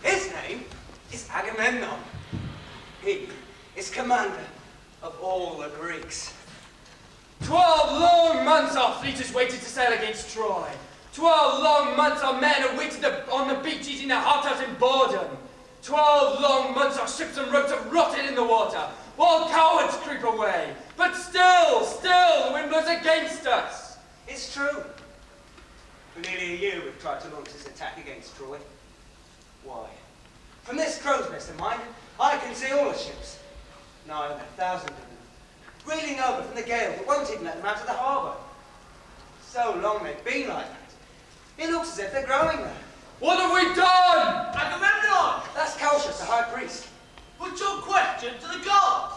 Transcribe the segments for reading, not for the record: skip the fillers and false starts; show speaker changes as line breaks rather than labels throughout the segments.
His name is Agamemnon. He is commander of all the Greeks.
12 long months our fleet has waited to sail against Troy. 12 long months our men have waited on the beach eating their hearts out in boredom. 12 long months our ships and ropes have rotted in the water, while cowards creep away. But still, the wind blows against us.
It's true. For nearly a year we've tried to launch this attack against Troy. Why? From this crow's nest of mine, I can see all the ships, 9,000 of them, reeling over from the gale that won't even let them out of the harbour. So long they've been like that. It looks as if they're growing there.
What have we done?
Agamemnon!
That's Calchas, the high priest.
Put your question to the gods!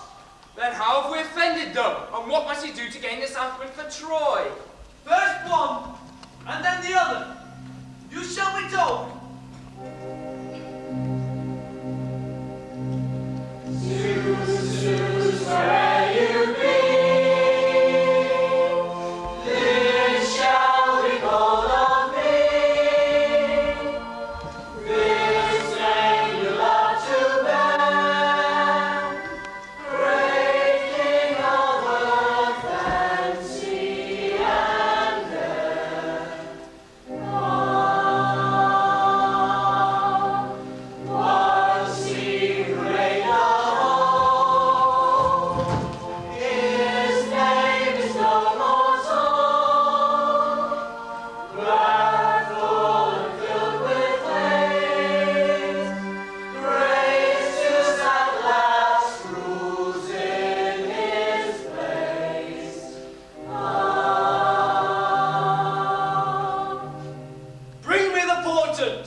Then how have we offended them? And what must he do to gain this outward for Troy?
First one, and then the other. You shall be told.
Zeus, where you be? This shall be called of me. This name you love to bear. Great King of earth and sea and air. One secret his name is no mortal, wrathful and filled with hate. Gracious at last rules in his place.
Bring me the portent.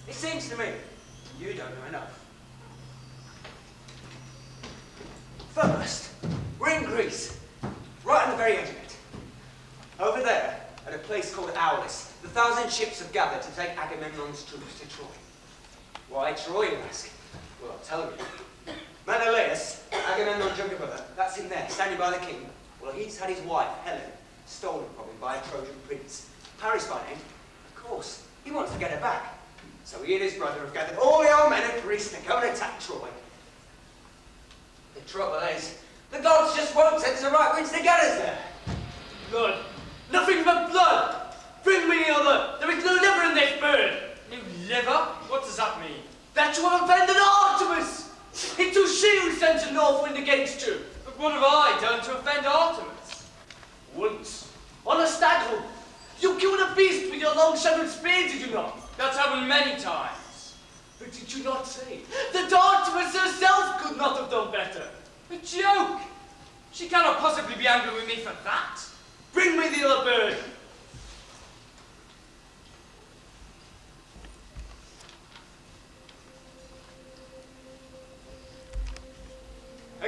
It seems to me you don't know enough. First, we're in Greece, right on the very edge of it. Over there, at a place called Aulis, the 1,000 ships have gathered to take Agamemnon's troops to Troy. Why Troy, you ask? Well, I'll tell you. Menelaus, Agamemnon's younger brother, that's him there, standing by the king. Well, he's had his wife, Helen, stolen probably by a Trojan prince. Paris by name. Of course, he wants to get her back. So he and his brother have gathered all the old men of Greece to come and attack Troy. The trouble is, the gods just won't send the right winds to get us there.
Blood. Nothing but blood. Bring me the other. There is no liver in this bird.
New liver? What does that mean?
That you have offended Artemis. It was she who sent a north wind against you.
But what have I done to offend Artemis?
Once, on a stag hunt, you killed a beast with your long-shadowed spear, did you not?
That's happened many times.
But did you not say that Artemis herself could not have done better?
A joke! She cannot possibly be angry with me for that.
Bring me the other bird.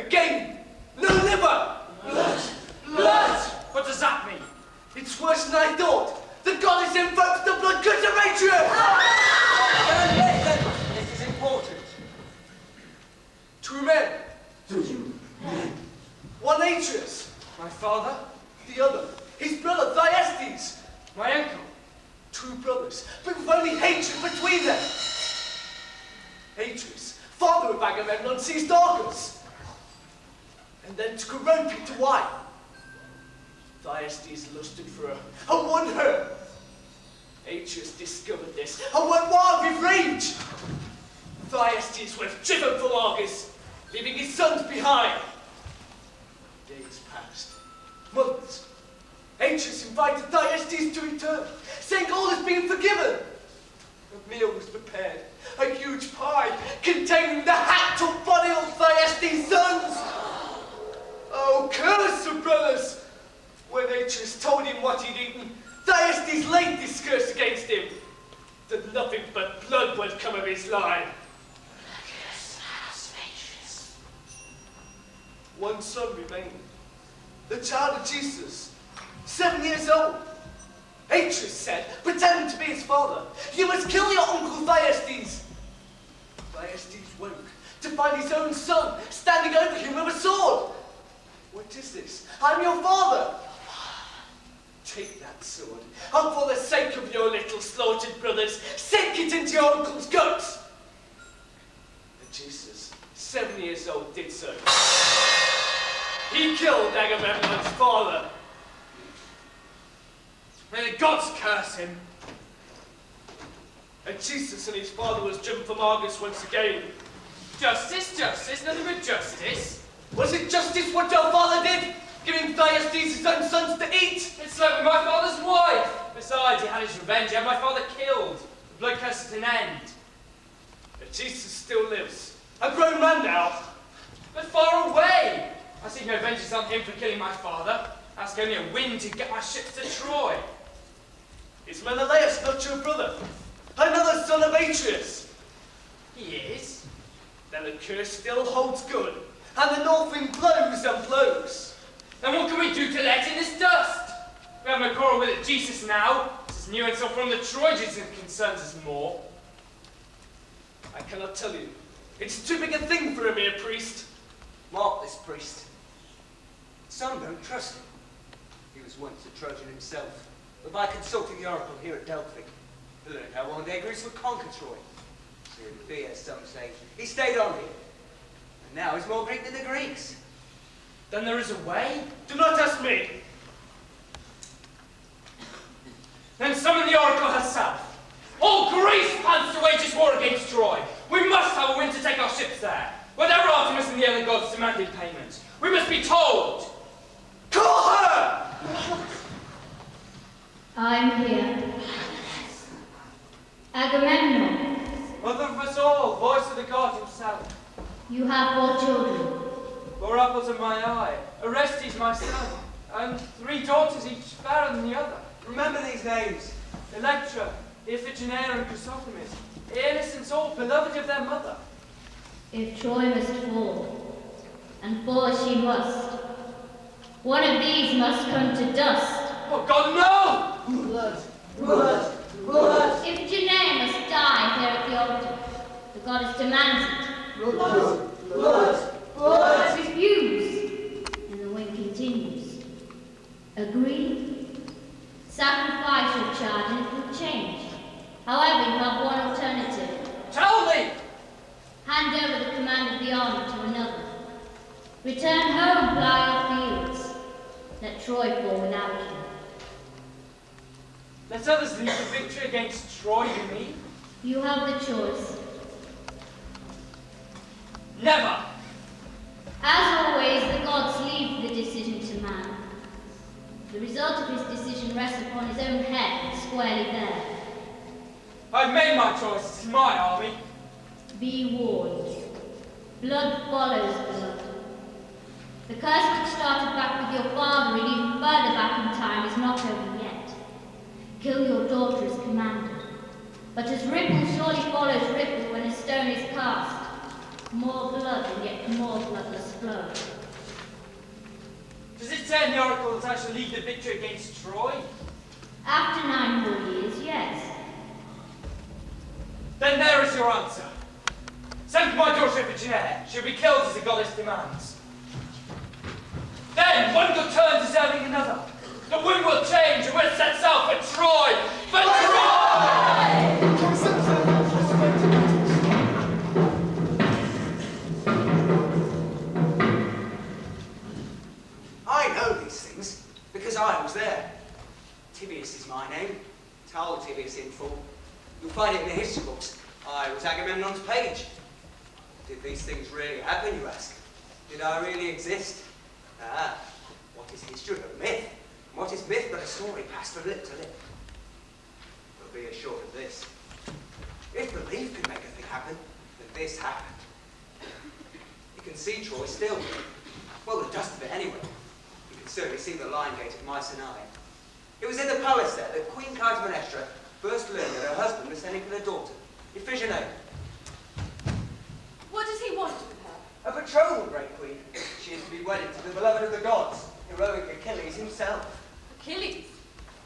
Again! No liver! Blood! Blood!
What does that mean?
It's worse than I thought! The goddess invokes the blood curse of Atreus!
This is important.
2 men. One Atreus,
My father?
the other, his brother Thyestes.
My uncle?
2 brothers, but with only hatred between them. Atreus, father of Agamemnon, seized Argos, and then took a rope into wine. Thyestes lusted for her, and won her. Atreus discovered this, and went wild with rage. Thyestes was driven from Argos, leaving his sons behind. Days passed, months. Atreus invited Thyestes to return, saying all has been forgiven. A meal was prepared, a huge pie containing the hacked-up body of Thyestes' sons. Oh, curse of brothers! When Atreus told him what he'd eaten, Thyestes laid this curse against him, that nothing but blood would come of his line. One son remained, the child of Jesus, 7 years old. Atreus said, pretending to be his father, "You must kill your uncle Thyestes." Thyestes woke to find his own son standing over him with a sword. "What is this? I'm your father." "Take that sword, and for the sake of your little slaughtered brothers, sink it into your uncle's guts." And Jesus, 7 years old, did so. He killed Agamemnon's father.
May the gods curse him.
And Jesus and his father was driven from Argos once again.
Justice, justice, nothing but justice.
Was it justice what your father did, giving Thyestes his own sons to eat?
It's like with my father's wife. Besides, he had his revenge, he had my father killed. The blood curse at an end.
And Jesus still lives, a grown man now.
But far away. I seek no vengeance on him for killing my father. Ask only a wind to get my ships to Troy.
Is Menelaus not your brother? Another son of Atreus?
He is.
Then the curse still holds good, and the north wind blows and blows.
Then what can we do to let in this dust? We have no quarrel with it, Jesus now. This is new insult from the Trojans and concerns us more.
I cannot tell you. It's too big a thing for a mere priest.
Mark this priest. Some don't trust him. He was once a Trojan himself, but by consulting the oracle here at Delphi, he learned how one day Greece would conquer Troy. So in fear, some say, he stayed on here. And now he's more Greek than the Greeks.
Then there is a way?
Do not ask me.
Then summon the oracle herself. All Greece plans to wage its war against Troy. We must have a wind to take our ships there. Whatever Artemis and the other gods demanded payment. We must be told.
Call her!
I'm here. Agamemnon,
Mother of us all, voice of the god himself.
you have 4 children.
4 apples in my eye. Orestes, my son. And 3 daughters, each fairer than the other.
Remember these names.
Electra, Iphigenia, and Chrysothemis. Innocents all, beloved of their mother.
If Troy must fall, and fall she must, one of these must come to dust.
Oh God, no!
Blood! Blood! Blood!
If Janaea must die here at the altar, the goddess demands it.
Blood! Blood! Blood!
Refuse, and the wind continues. Agree? Sacrifice your child and it will change. However, you have one alternative.
Tell me!
Hand over the command of the army to another. Return home, plough your fields. Let Troy fall without you.
Let others lead the victory against Troy, you mean?
You have the choice.
Never!
As always, the gods leave the decision to man. The result of his decision rests upon his own head, squarely there.
I've made my choice. It's my army.
Be warned. Blood follows blood. The curse which started back with your father and even further back in time is not over yet. Kill your daughter as commanded. But as ripple surely follows ripple when a stone is cast, more blood and yet more bloodless flow.
Does it say in the oracle that I shall lead the victory against Troy?
After 9 more years, yes.
Then there is your answer. Send for my daughter Iphigenia. She'll be killed as the goddess demands. Then one good turn deserving another. The wind will change and we'll set sail for Troy! For Troy!
I know these things because I was there. Tibius is my name. Tal Tibius in full. You'll find it in the history books. I was Agamemnon's page. Did these things really happen, you ask? Did I really exist? Ah, what is history but myth? And what is myth but a story passed from lip to lip? But be assured of this. If belief can make a thing happen, then this happened. You can see Troy still. Well, the dust of it anyway. You can certainly see the lion gate at Mycenae. It was in the palace there that Queen Clytemnestra first learned that her husband was sending for their daughter, Iphigenia.
What does he want with her?
A betrothal, great queen. She is to be wedded to the beloved of the gods, heroic Achilles himself.
Achilles?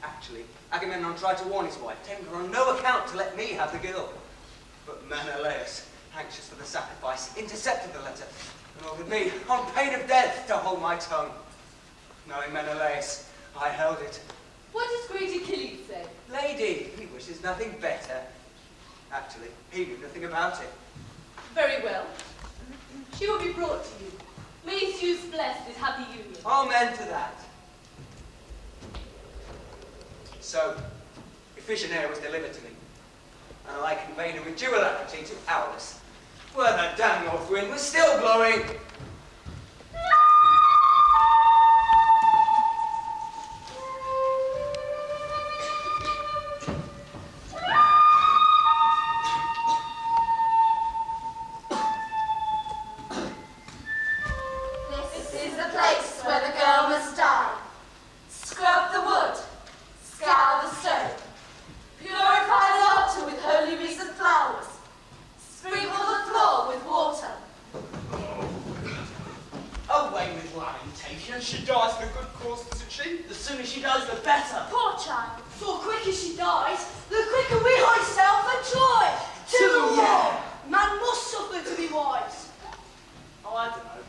Actually, Agamemnon tried to warn his wife, telling her on no account to let me have the girl. But Menelaus, anxious for the sacrifice, intercepted the letter and ordered me, on pain of death, to hold my tongue. Knowing Menelaus, I held it.
What does great Achilles say?
Lady, he wishes nothing better. Actually, he knew nothing about it.
Very well. She will be brought to you. May Zeus bless this happy union.
Amen to that. So, Iphigenia was delivered to me, and I conveyed her with due alacrity to Aulis, where the damn north wind was still blowing.
This is the place where the girl must die. Scrub the wood, scour the stone, purify the altar with holy wreaths of flowers, sprinkle the floor with water.
Away with lamentation. She dies for good cause, doesn't she? The sooner she dies, the better.
Poor child, for quicker she dies, the quicker we hoist sail for Troy. To the war! Man must suffer to be wise.
Oh, I don't know.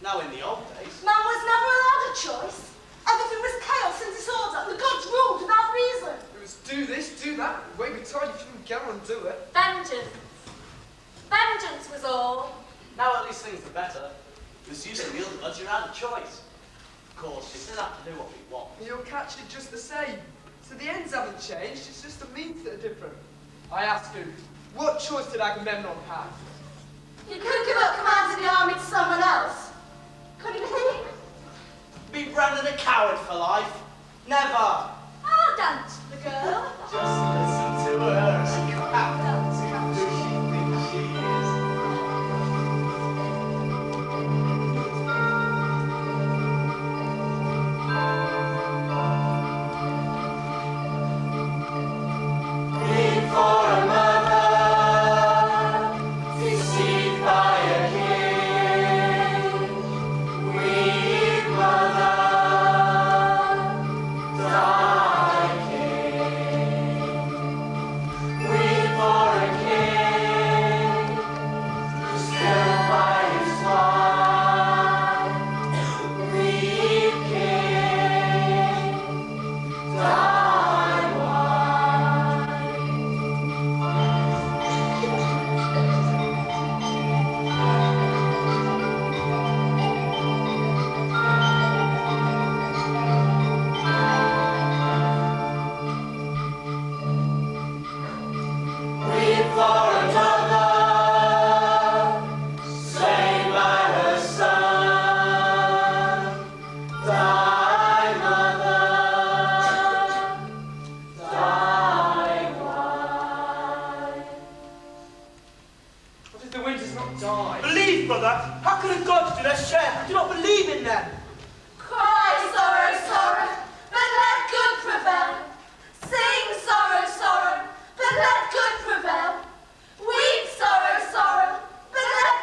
Now in the old days.
Man was never allowed a choice. Everything was chaos and disorder. The gods ruled without reason.
It was do this, do that. Wait, we're tired, you shouldn't go and do it.
Vengeance. Vengeance was all.
Now at least things are better. There's use to wield the gods, you're out of choice. Of course, you still have to do what we want.
You'll catch it just the same. So the ends haven't changed, it's just the means that are different. I ask you, what choice did Agamemnon have?
He could give up command of the army to someone else. Couldn't he?
Be branded a coward for life. Never.
I'll dance the girl.
Just listen to her. She can't dance. Who she thinks she is.
Weep for a mother, deceived by a king. Weep, mother, die, king. Weep for a king, who's killed by his wife. Weep, king, die, wife. Weep for another, slain by her son. Die, mother, die, wife.
What if the wind does not die?
Believe, mother. How can a god do their share? I do not believe in them.
Cry, sorrow, sorrow, but let good prevail. Sing, sorrow, sorrow, but let good prevail. Weep, sorrow, sorrow, but let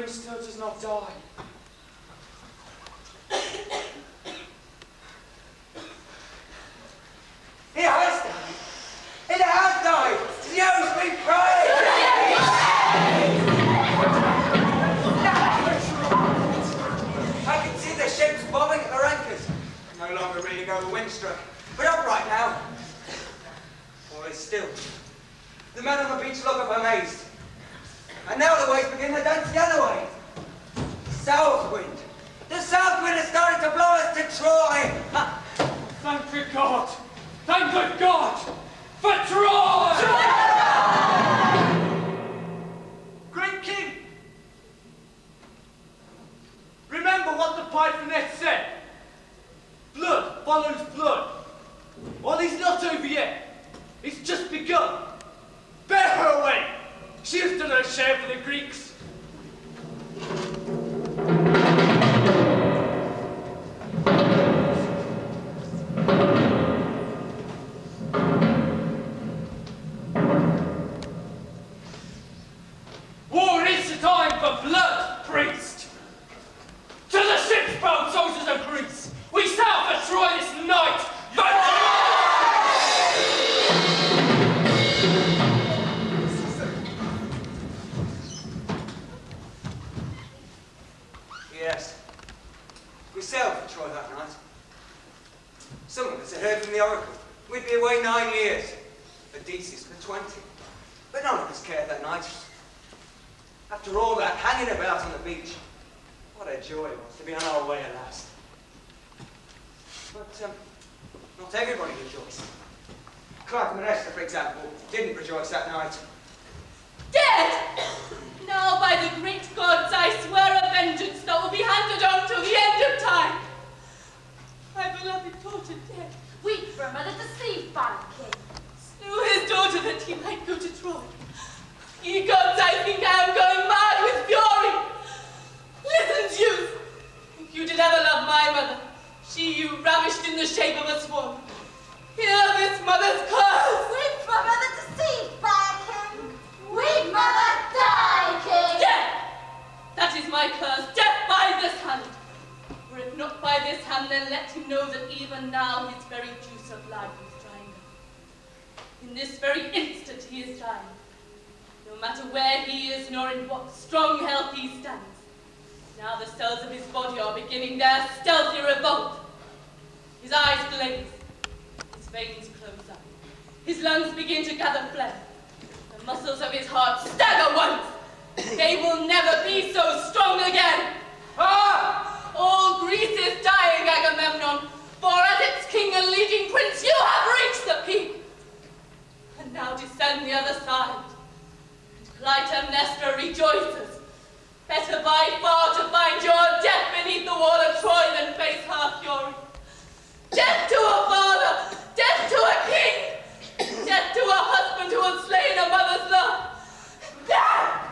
still does not die.
It has died! It has died! Zeus be praised! I can see the ships bobbing at their anchors. No longer reeling over windstruck, but upright now. All is still. The men on the beach look up amazed. And now the waves begin to dance the other way. South wind. The south wind has started to blow us to Troy. Ha.
Thank good God! Thank good God! For Troy!
Great King! Remember what the Pythoness said. Blood follows blood. Well, it's not over yet. It's just begun. Bear her away. She has done her share for the Greeks.
War is the time for blood, priest! To the ships, proud soldiers of Greece! We sail for Troy this night!
Yes. We sailed for Troy that night. Some of us had heard from the oracle. We'd be away 9 years. Odysseus for 20. But none of us cared that night. After all that hanging about on the beach, what a joy it was to be on our way at last. But not everybody rejoiced. Clytemnestra, for example, didn't rejoice that night.
Dead! Now by the great gods I swear a vengeance that will be handed on till the end of time. My beloved daughter dead.
Weep for a mother deceived by the king.
Slew his daughter that he might go to Troy. Ye gods, I think I am going mad with fury. Listen, Zeus. If you did ever love my mother, she you ravished in the shape of a swan. Hear this mother's curse.
Weep for a mother deceived by a king. Weep, mother, die, king.
Death! That is my curse. Death by this hand. Or if not by this hand, then let him know that even now his very juice of life is drying up. In this very instant he is dying. No matter where he is, nor in what strong health he stands. Now the cells of his body are beginning their stealthy revolt. His eyes glaze. His veins close up. His lungs begin to gather phlegm. The muscles of his heart stagger once. They will never be so strong again. Ah! All Greece is dying, Agamemnon, for as its king and leading prince, you have reached the peak. And now descend the other side. And Clytemnestra rejoices. Better by far to find your death beneath the wall of Troy than face her fury. Death to a father! Death to a king! Death to a husband who has slain a mother's love! Death!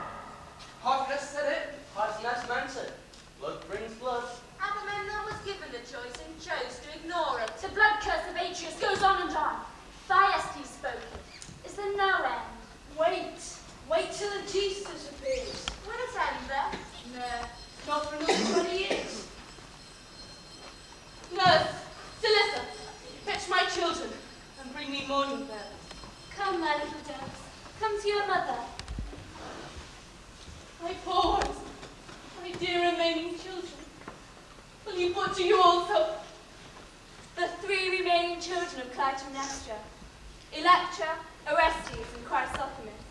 Pythoness said it. Pythoness meant it. Blood brings blood.
Agamemnon was given the choice and chose to ignore it. The blood curse of Atreus goes on and on. Thyestes spoke it. Is there no end?
Wait till Odysseus appears.
Will it end there?
No, not for another 20 years.
Nurse, Cillissa, fetch my children and bring me mourning bells.
Come, my little doves. Come to your mother.
My poor ones, my dear remaining children. Will you butcher you also?
The 3 remaining children of Clytemnestra, Electra, Orestes, and Chrysothemis.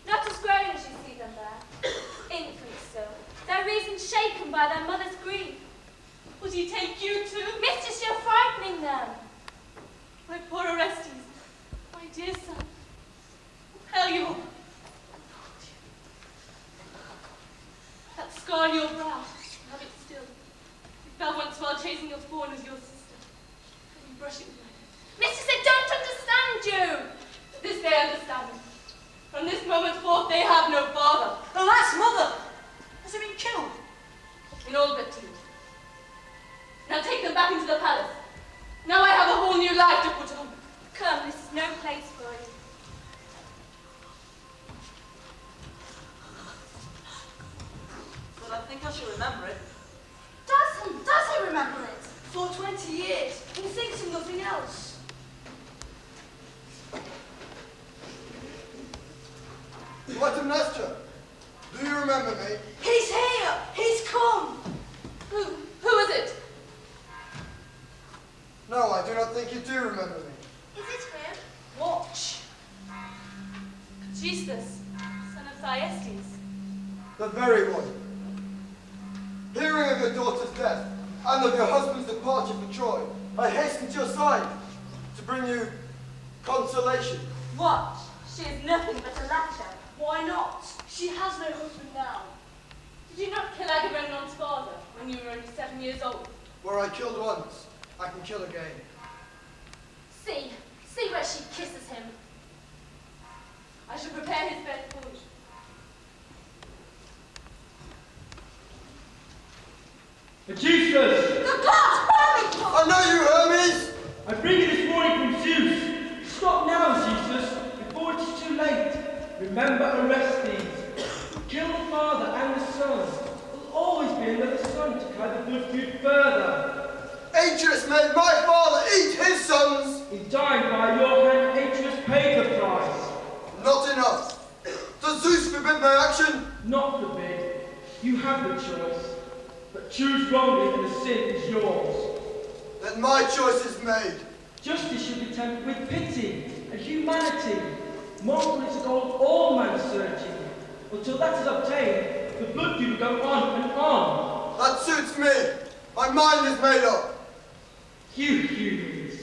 Not as grown as you see them there, infants still, their reason shaken by their mother's grief.
Would he take you too?
Mistress, you're frightening them.
My poor Orestes, my dear son, how you are. That scar on your brow, have it still. You fell once while chasing your fawn as your sister. Can you brush it with my head?
Mistress, they don't understand you.
This they understand. From this moment forth, they have no father.
Alas, mother! Has he been killed?
In all but 2. Now take them back into the palace. Now I have a whole new life to put on.
Come, this is no place for you.
think I shall remember it.
Does he remember it?
For 20 years, he thinks of nothing else.
Clytemnestra, do you remember me?
He's here! He's come!
Who is it?
No, I do not think you do remember me.
Is it him?
Watch.
Jesus, son of Thyestes.
The very one. Hearing of your daughter's death and of your husband's departure for Troy, I hastened to your side to bring you consolation.
Watch. She is nothing but a latter.
Why not? She has no husband now.
Did you not kill Agamemnon's father when you were only 7 years old?
Where I killed once, I can kill again.
See where she kisses him.
I shall prepare his bed for you.
Achieus!
The gods, hurry!
I know you, Hermes!
I bring you this warning from Zeus. Stop now, Achieus, before it is too late. Remember Orestes. Kill the father and the son. There will always be another son to carry the blood feud further.
Atreus made my father eat his sons!
In dying by your hand, Atreus paid the price.
Not enough. Does Zeus forbid my action?
Not forbid. You have the choice. But choose wrongly and the sin is yours.
Then my choice is made.
Justice should be tempered with pity and humanity. Moral is a goal all men searching. Until that is obtained, the blood feud will go on and on.
That suits me. My mind is made up.
You humans.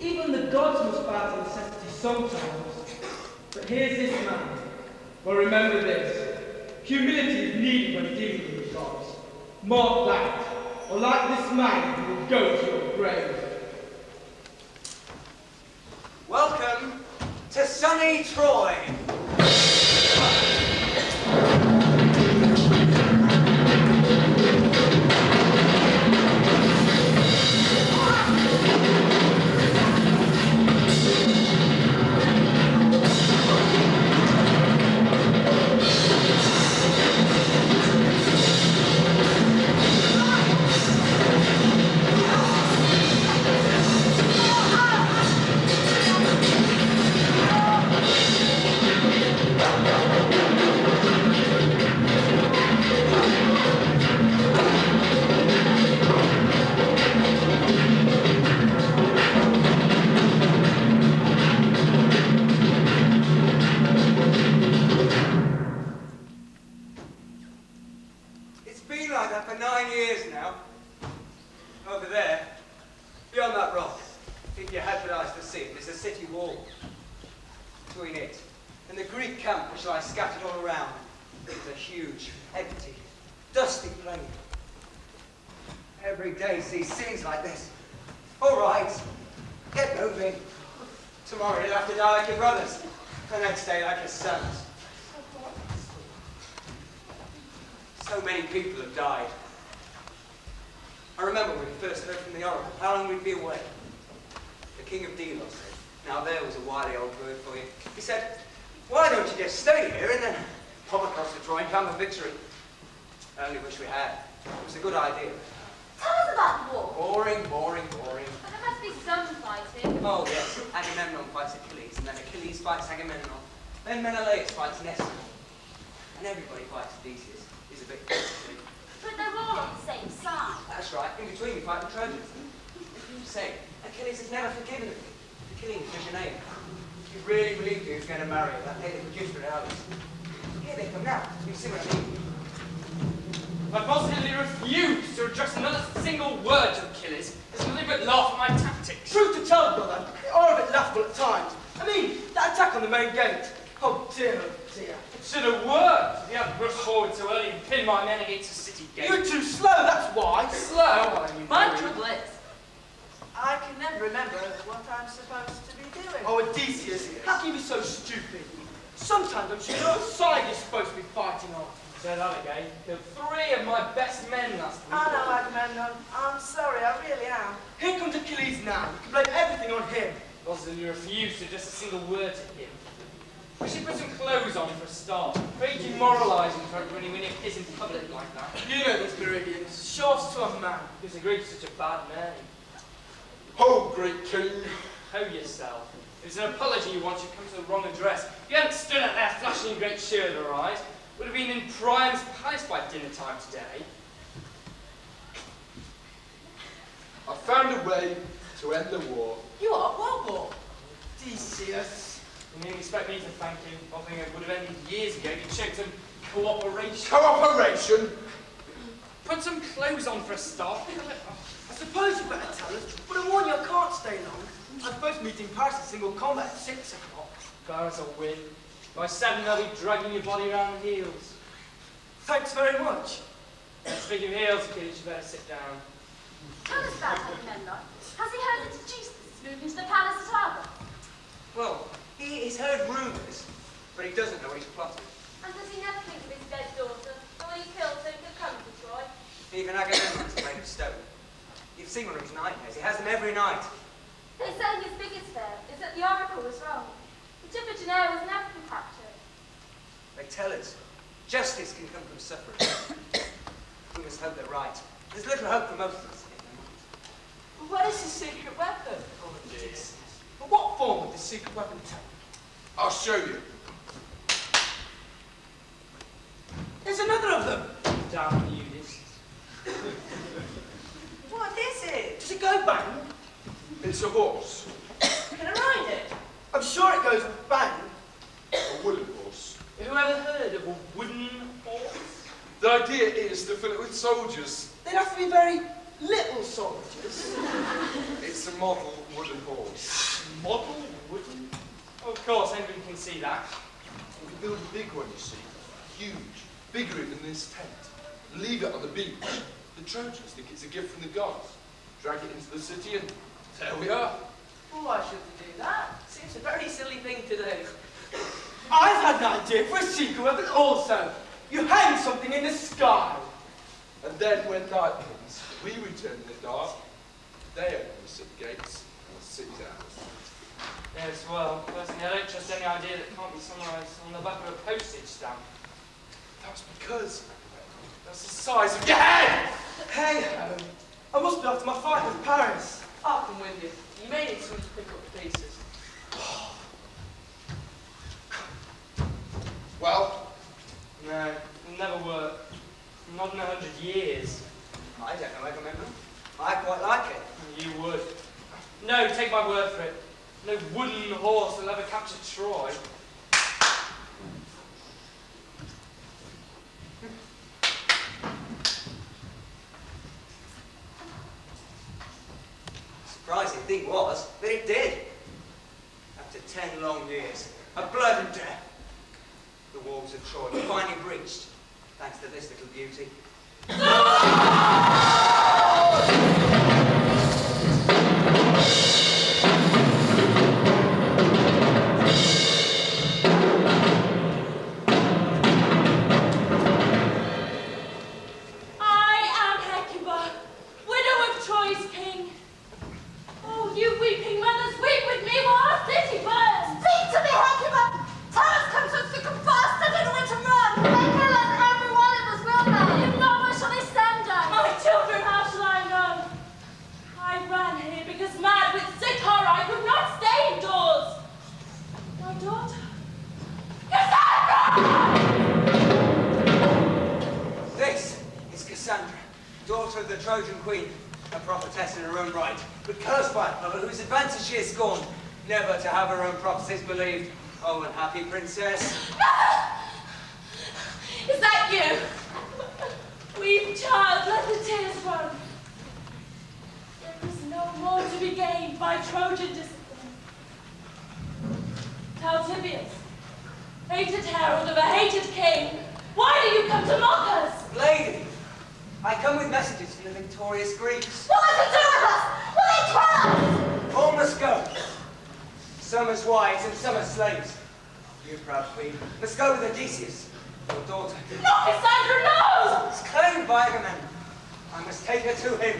Even the gods must bow to necessity sometimes. But here's this man. Well, remember this. Humility is needed when dealing with gods. Mark that, or like this man, you will go to your grave.
Welcome to sunny Troy. It's been like that for 9 years now. Over there, beyond that rock, if you had but eyes to see it, there's a city wall. Between it and the Greek camp which lies scattered all around, there's a huge, empty, dusty plain. Every day sees scenes like this. All right, get moving. Tomorrow you'll have to die like your brothers. The next day like your sons. So many people have died. I remember when we first heard from the oracle how long we'd be away. The king of Delos said, now there was a wily old word for you. He said, why don't you just stay here and then pop across the Troy and come with victory? I only wish we had. It was a good idea.
Tell us about the war.
Boring, boring, boring.
But there must be some fighting.
Oh yes, Agamemnon fights Achilles, and then Achilles fights Agamemnon. Then Menelaus fights Nestor. And everybody fights Theseus. He's a bit silly.
But they're all on the same side.
That's right, in between we fight the Trojans. Say, Achilles has never forgiven him for killing Phrygiania. He really believed he was going to marry her, that lady produced for Alice. Here they come now, you see what I mean?
I positively refuse to address another single word to Achilles. It's nothing but laugh at my tactics.
Truth to tell, brother, they are a bit laughable at times. I mean, that attack on the main gate. Oh dear, oh dear.
It should have worked if you hadn't rushed forward so early and pinned my men against the city gate.
You're too slow, that's why.
Slow? What are you
My
doing?
trouble is, I can never remember what I'm supposed to be doing.
Oh, Odysseus, how can you be so stupid? Sometimes I'm sure what side you're supposed to be fighting on.
Say that again. Killed 3 of my best men last week.
I know, Agamemnon. I'm sorry, I really am.
Here comes Achilles now. You can blame everything on him.
Positively refuse to address a single word to him. We should put some clothes on for a start. Very demoralising for everybody when you piss in public like that.
You know these Meridians, short to a man.
Because agreed to such a bad name.
Ho, great king!
Hoe yourself. If it's an apology you want, you've come to the wrong address. You hadn't stood out there flashing your great shield of eyes. Would have been in Priam's palace by dinner time today.
I found a way to end the war.
You are what war?
Decius.
You needn't expect me to thank you. I think it would have ended years ago. You checked some cooperation.
Cooperation?
Put some clothes on for a start.
I suppose you better tell us, but I warn you, I can't stay long. I'm supposed to meet in Paris in single combat at 6 o'clock.
Paris will win. By 7 they'll be dragging your body around the heels.
Thanks very much.
Speaking of heels, kids, you better sit down.
Tell us about Agamemnon. Has he heard that Jesus is moving to the palace at Argos?
Well, he's heard rumours, but he doesn't know what he's plotted.
And does he never think of his dead daughter, the one he killed so he could come to Troy?
Even Agamemnon's made of stone. You've seen one of his nightmares. He has them every night.
They say his biggest fear is that the oracle was wrong. The Iphigenia was never been captured.
They tell us justice can come from suffering. We must hope they're right. There's little hope for most of us.
What is his secret weapon?
Oh, dear.
But what form would this secret weapon take?
I'll show you.
There's another of them.
Damn you, this.
What is it?
Does it go bang?
It's a horse.
Can I ride it?
I'm sure it goes bang.
A wooden horse.
Have you ever heard of a wooden horse?
The idea is to fill it with soldiers.
They'd have to be very little soldiers.
It's a model wooden horse.
Model wooden? Of course, anyone can see that.
We can build a big one, you see. Huge. Bigger than this tent. Leave it on the beach. The Trojans think it's a gift from the gods. Drag it into the city and there we are.
Well, why should we do that? Seems a very silly thing to do.
I've had an idea for a secret weapon also. You hang something in the sky.
And then when night comes, we return in the dark. They open the city gates and the city's ours.
Yes, well, personally, I don't trust any idea that can't be summarised on the back of a postage stamp.
That's because that's the size of your head!
Hey, I must be off to my fight with Paris.
I'll come with you. You may need someone to pick up the pieces.
Well,
No, it'll never work. Not in 100 years.
I don't know Agamemnon. I quite like it.
You would. No, take my word for it. No wooden horse will ever capture Troy.
Surprising thing was that it did. After 10 long years of blood and death, the walls of Troy were finally breached, thanks to this little beauty.
I am Hecuba, widow of Troy's king. Oh, you weeping mothers, weep with me while our city burns.
Speak to me, Hecuba! Taurus comes with thick and fast, I don't know when to run! They kill us, every one of us will now! If not, where shall they send us?
My children, how shall I know? I ran here because mad with sick horror I could not stay indoors. My daughter, Cassandra!
This is Cassandra, daughter of the Trojan queen, a prophetess in her own right, but cursed by a lover whose advantage she has scorned, never to have her own prophecies believed. Oh, unhappy princess.
Is that you? Weep, child, let the tears run. There is no more to be gained by Trojan discipline. Talthybius, hated herald of a hated king, why do you come to mock us?
Lady, I come with messages from the victorious Greeks.
What will they do with us? Will they kill us?
All must go. Some as wives and some as slaves. You, proud queen, must go with Odysseus, your daughter.
No, Cassandra, no!
It's claimed by Agamemnon. I must take her to him.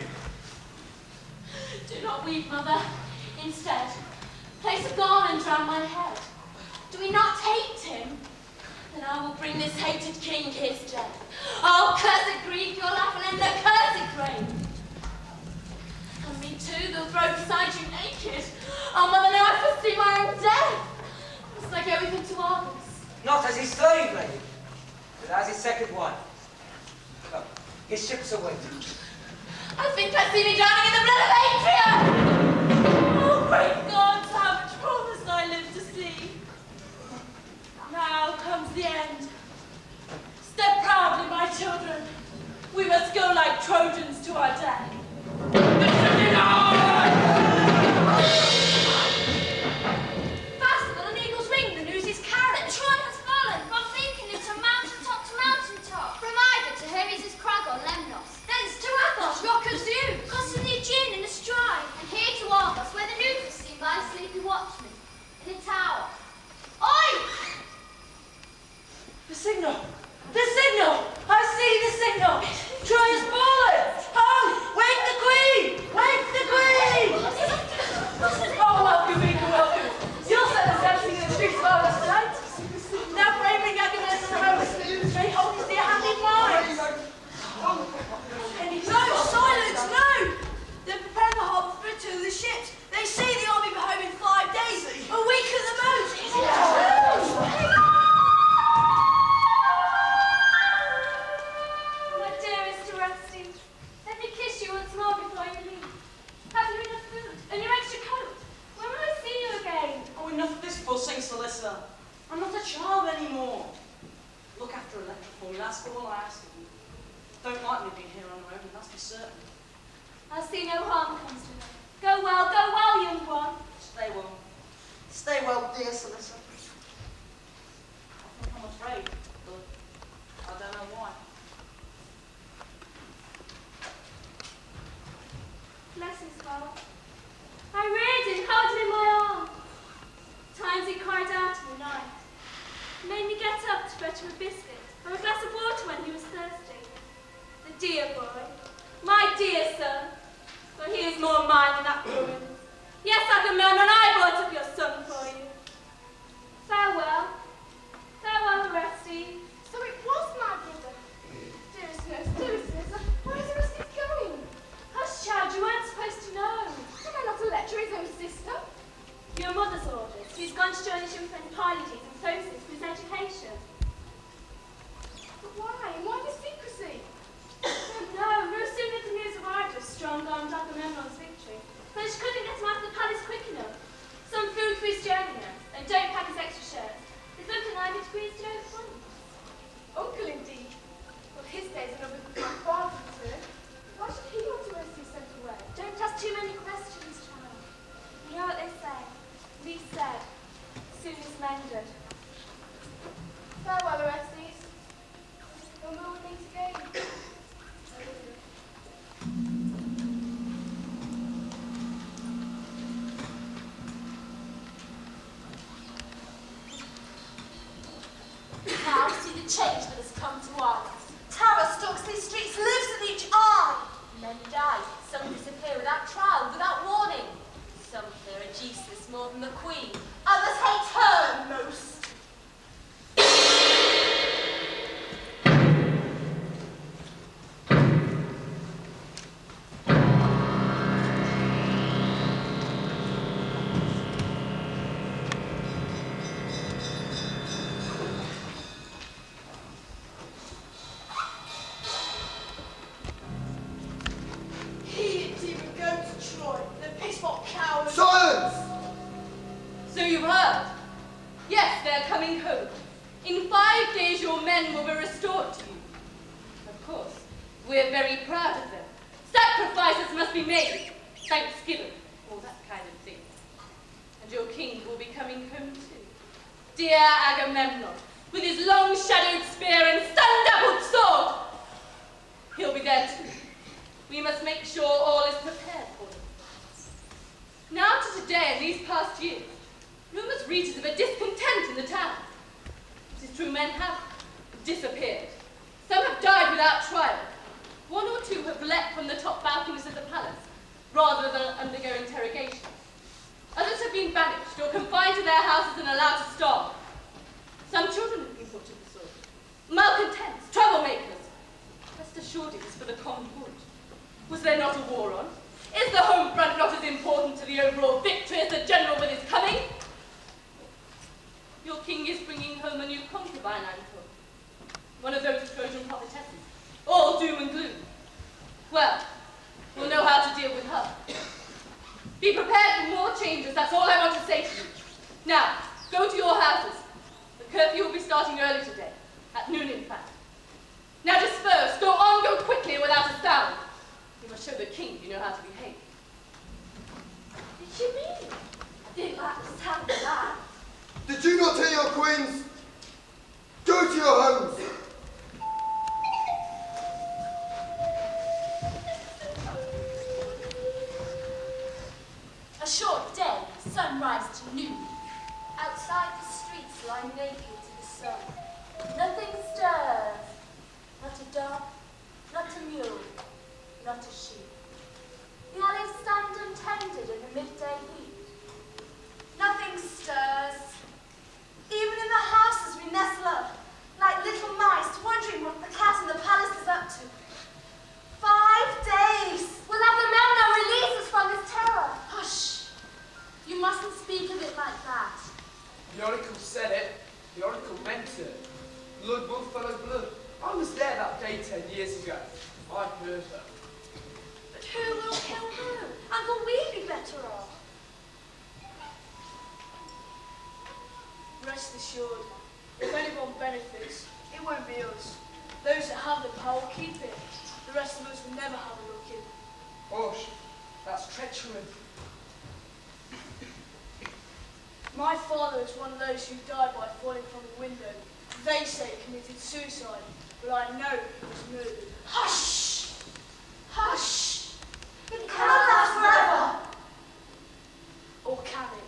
Do not weep, mother. Instead, place a garland round my head.
Do we not hate him? Then I will bring this hated king his death. Oh, cursed grief, your life will end the cursed reign. And me too, they'll throw beside you naked. Oh, mother, now I foresee my own death. Must I go with him to Argos?
Not as his slave, lady, but as his second wife. Come, his ships are waiting.
I think I see me drowning in the blood of Adrian! Oh, great God, how much more must I live to see? Now comes the end. Step proudly, my children. We must go like Trojans to our death.
Faster than an eagle's wing, the news is carried. Troy has fallen, from beacon to mountaintop to mountaintop. From Ida to Hermes' crag on Lemnos. Thence to Athos, rock of Zeus. Crossing the Aegean in a stride. And here to Argos, where the news is seen by a sleepy watchman. In a tower. Oi!
The signal! The signal! I see the signal! Troy has fallen! Oh, wake the queen! Wake the queen! Oh, welcome, Mika, welcome. You'll set us dancing in the streets of Argos tonight. Now pray bring Agamemnon home. May hope to see a happy mind. No, silence, no! Then prepare the harbour for two of the ships. They say the army will be home in 5 days. A week at the most.
My dearest Orestes, let me kiss you once more before you leave. Have you enough food? And your extra coat? When will I see you again?
Oh, enough of this fussing, Celissa. I'm not a child anymore. Look after Electra for me, that's all I ask of you. Don't like me being here on my own, that's for certain.
I'll see no harm comes to me. Go well, young one.
Stay well. Stay well, dear Celissa. I think I'm afraid, but I don't know why.
Bless his heart. I reared him, held him in my arms. Times he cried out in the night. Made me get up to fetch him a biscuit or a glass of water when he was thirsty. The dear boy, my dear son, for he is more mine than that woman's. Yes, Agamemnon, I brought up your son for you. Farewell. Farewell, Orestes.
So it was my brother. Dearest nurse, where is Orestes going?
Hush, child, you weren't supposed to know.
Am I not Electra, his own sister?
Your mother's orders. He's gone to join his young friend Pylades and Phocis for his education.
But why? Why the secrecy?
No sooner did the news of Argos strong-armed Agamemnon's victory, but she couldn't get him out of the palace quick enough. Some food for his journey now, and don't pack his extra shirts. His uncle and I need to grease to over once.
Uncle, indeed. Well, his days are numbered with my father's return. Why should he want to Orestes sent away?
Don't ask too many questions, child. You know what they say. Least said, soon is mended.
Farewell, Orestes. When will we meet again? Now see the change that has come to Argos. Terror stalks these streets, lives in each eye. Men die, some disappear without trial, without warning. Some fear Aegisthus more than the queen. Others hate her most. He didn't even go to Troy, the pitchfork coward.
Silence!
So you've heard? Yes, they're coming home. In 5 days your men will be restored to you. Of course, we're very proud of them. Sacrifices must be made. Thanksgiving, all that kind of thing. And your king will be coming home too. Dear Agamemnon, with his long-shadowed spear and sun-dappled sword. He'll be there too. We must make sure all is prepared for him. Now to today and these past years, rumors reach us of a discontent in the town. It is true men have disappeared. Some have died without trial. 1 or 2 have leapt from the top balconies of the palace, rather than undergo interrogation. Others have been banished or confined to their houses and allowed to starve. troublemakers. Rest assured it is for the common good. Was there not a war on? Is the home front not as important to the overall victory as the general with his coming? Your king is bringing home a new concubine, I'm told. One of those Trojan prophetesses. All doom and gloom. Well, we'll know how to deal with her. Be prepared for more changes, that's all I want to say to you. Now, go to your houses. The curfew will be starting early today, at noon in fact. Now disperse, go on, go quickly without a sound. You must show the king you know how to behave.
What did you mean? I didn't like the sound of that.
Did you not hear your queens? Go to your homes.
A short day, sunrise to noon. Outside the streets lie naked to the sun. Nothing stirs. Not a dog, not a mule, not a sheep. The alleys stand untended in the midday heat. Nothing stirs. Even in the houses we nestle up, like little mice, wondering what the cat in the palace is up to. 5 days! Will Agamemnon release us from this terror? Hush! You mustn't speak of it like that.
The oracle said it. The oracle meant it. Blood will follow blood. I was there that day 10 years ago. I heard her.
But who will kill who? And will we be better off?
Rest assured, if anyone benefits, it won't be us. Those that have the power will keep it. The rest of us will never have a look in.
Hush, that's treachery.
My father is one of those who died by falling from a window. They say he committed suicide, but I know he was murdered.
Hush! Hush! It cannot last forever!
Or can it?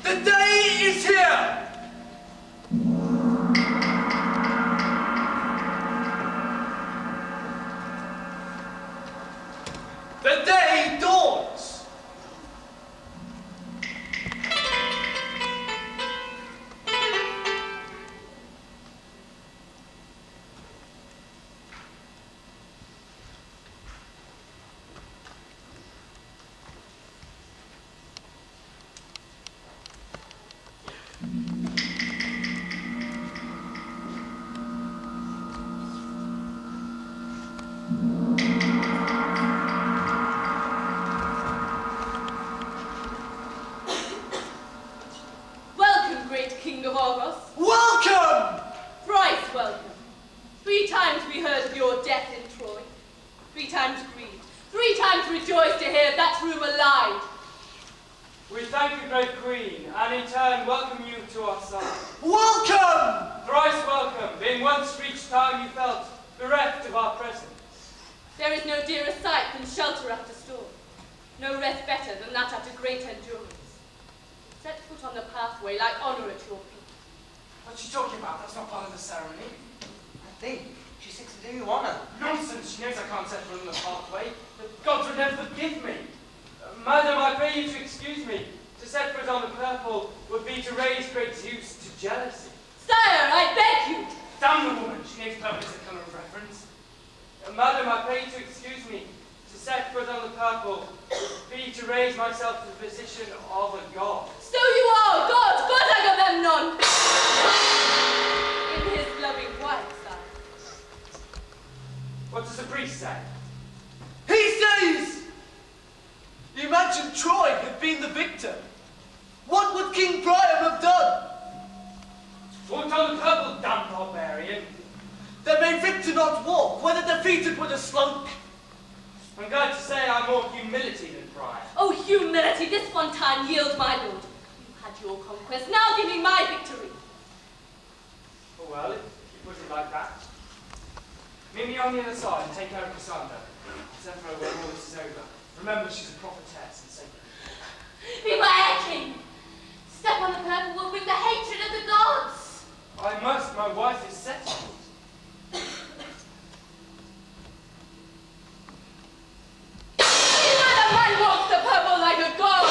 The day is here! The day dawns!
Welcome, great king of Argos.
Welcome!
Thrice welcome. 3 times we heard of your death in Troy. 3 times grieved. 3 times rejoiced to hear that rumour lied.
We thank you, great queen, and in turn welcome you to our side.
Welcome!
Thrice welcome, being once for each time you felt bereft of our presence.
There is no dearer sight than shelter after storm. No rest better than that after great endurance. Set foot on the pathway like honour at your feet.
What's she talking about? That's not part of the ceremony.
I think she seeks to do you honour.
Nonsense! She knows I can't set foot on the pathway. The gods would never forgive me. Madam, I pray you to excuse me. To set foot on the purple would be to raise great Zeus to jealousy.
Sire, I beg you!
Damn the woman! She knows purple is a colour of reference. Madam, I pray you to excuse me. To set foot on the purple would be to raise myself to the position of a god.
So you are, God Agamemnon! In his loving wife, sire.
What does the priest say?
He says! Imagine Troy had been the victor. What would King Priam have done?
Foot on the purple, damn barbarian.
There may victor not walk, whether defeated would have slunk.
I'm glad to say I'm more humility than pride.
Oh, humility, this one time yield, my lord. You had your conquest, now give me my victory.
Oh well, if you put it like that. Meet me on the other side and take out Cassandra. Send for her when all this is over. Remember, she's a prophetess and sacred.
Beware, King! Step on the purple will bring the hatred of the gods!
I must, my wife is settled.
Even a man walks the purple like a god!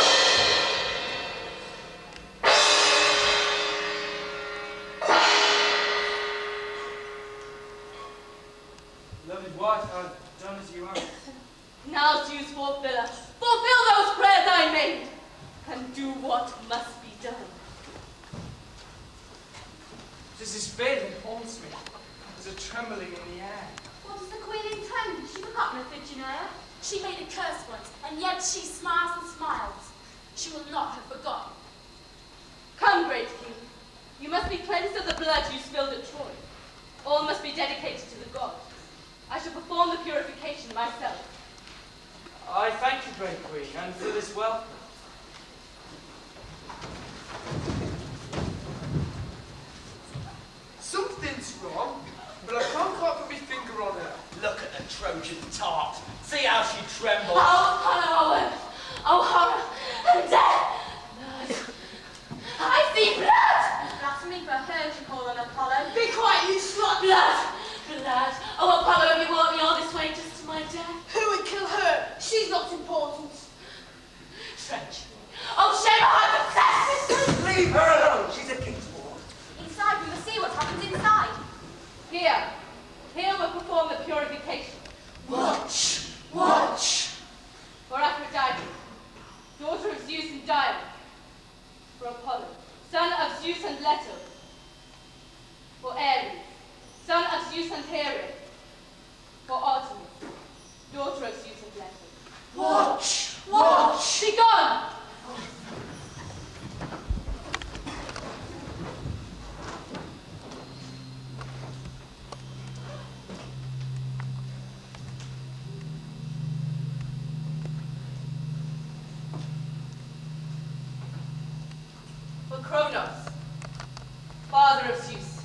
Beloved wife, I've done as you asked.
Now Zeus fulfill us. Fulfill those prayers I made, and do what must be done.
This is fear that haunts me. There's a trembling in the air.
What does the queen intend? She forgotten Iphigenia. She made a curse once, and yet she smiles and smiles. She will not have forgotten.
Come, great king. You must be cleansed of the blood you spilled at Troy. All must be dedicated to the gods. I shall perform the purification myself.
I thank you, great queen, and for this welcome.
Something's wrong, but I can't quite put my finger on her.
Look at the Trojan tart. See how she trembles.
Oh, horror! Oh, horror! And death! Blood! I see blood!
Blasphemy for her to call on Apollo.
Be quiet, you slut! Blood! Blood! Oh, Apollo, have you brought me all this way just to my death?
Who would kill her? She's not important.
Treachery! Oh, shame her heart possessed!
Leave her alone. She's a king's ward.
Inside, we must see what happens inside.
Here. Here we'll perform the purification.
Watch! Watch!
For Aphrodite, daughter of Zeus and Dione. For Apollo, son of Zeus and Leto. For Ares, son of Zeus and Hera. For Artemis, daughter of Zeus and Leto.
Watch! Watch!
Be gone! For Kronos, father of Zeus.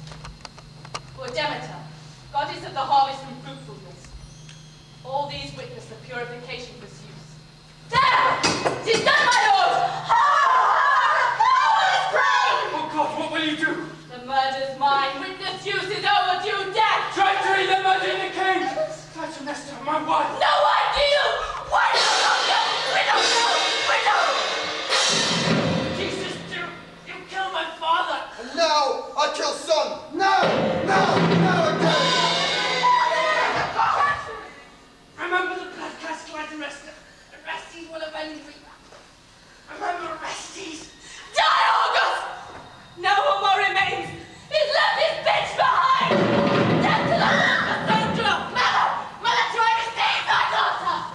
For Demeter, goddess of the harvest and fruitfulness. All these witness the purification for Zeus. There! 'Tis done, my lord!
Oh God, what will you do?
The murder's mine. Witness Zeus is overdue death!
Treachery, the murder the king! Clytemnestra, my wife!
No idea! Why don't you? We don't know! We don't!
Jesus, you killed my father!
And now I kill son. Now again.
Remember the blood-cast Clytemnestra. Orestes will avenge me. Remember Orestes.
Die, August! No one more remains! He's left his bitch behind! Death to the Cassandra! Mother! Mother, try to save my daughter!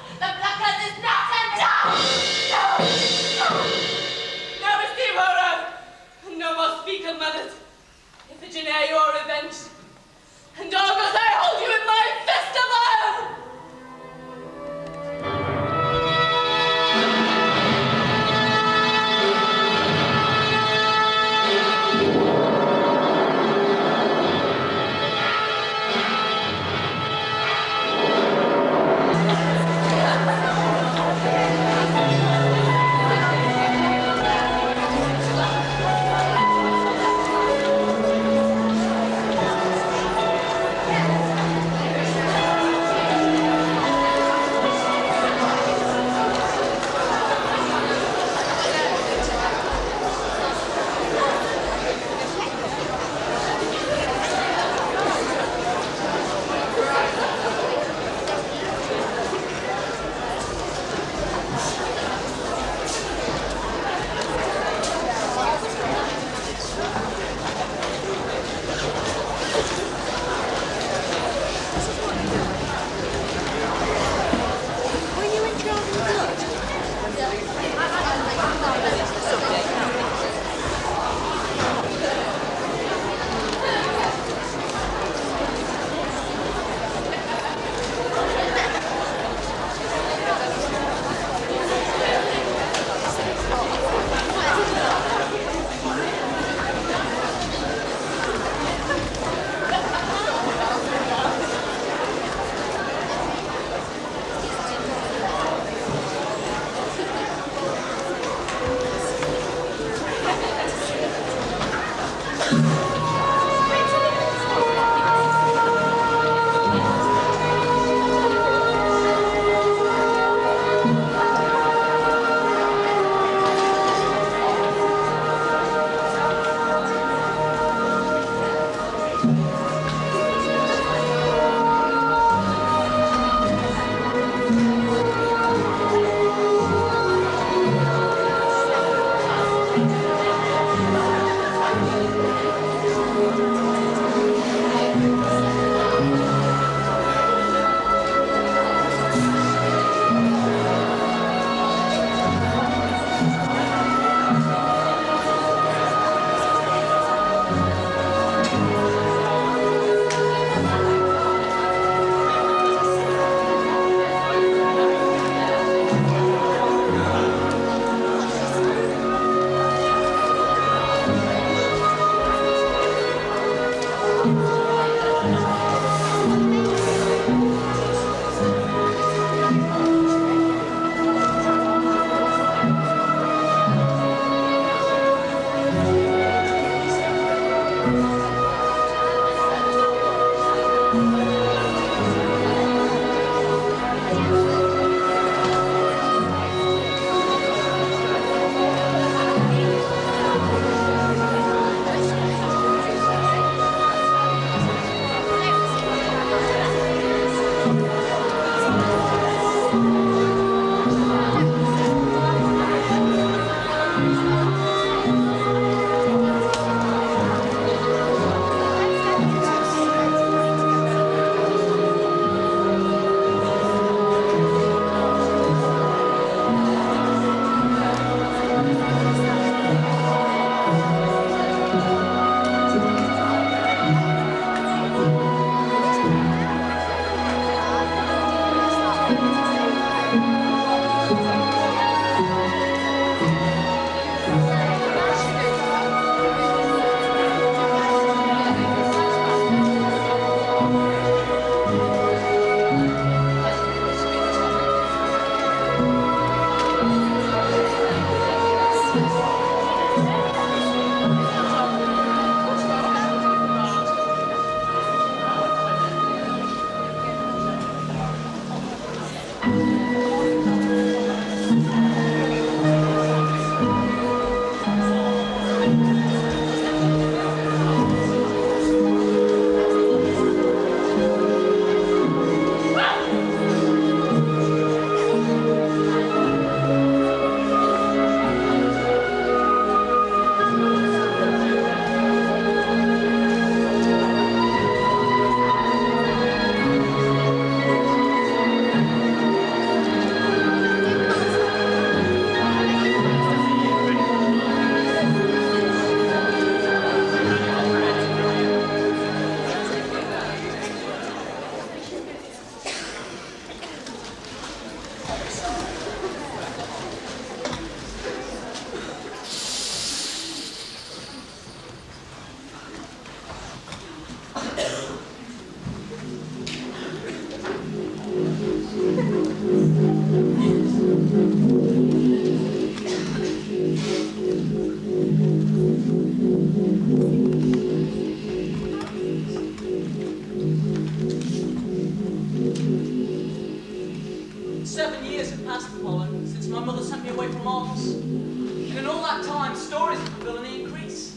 7 years have passed, Apollo, since my mother sent me away from Argos. And in all that time, stories of the villainy increase.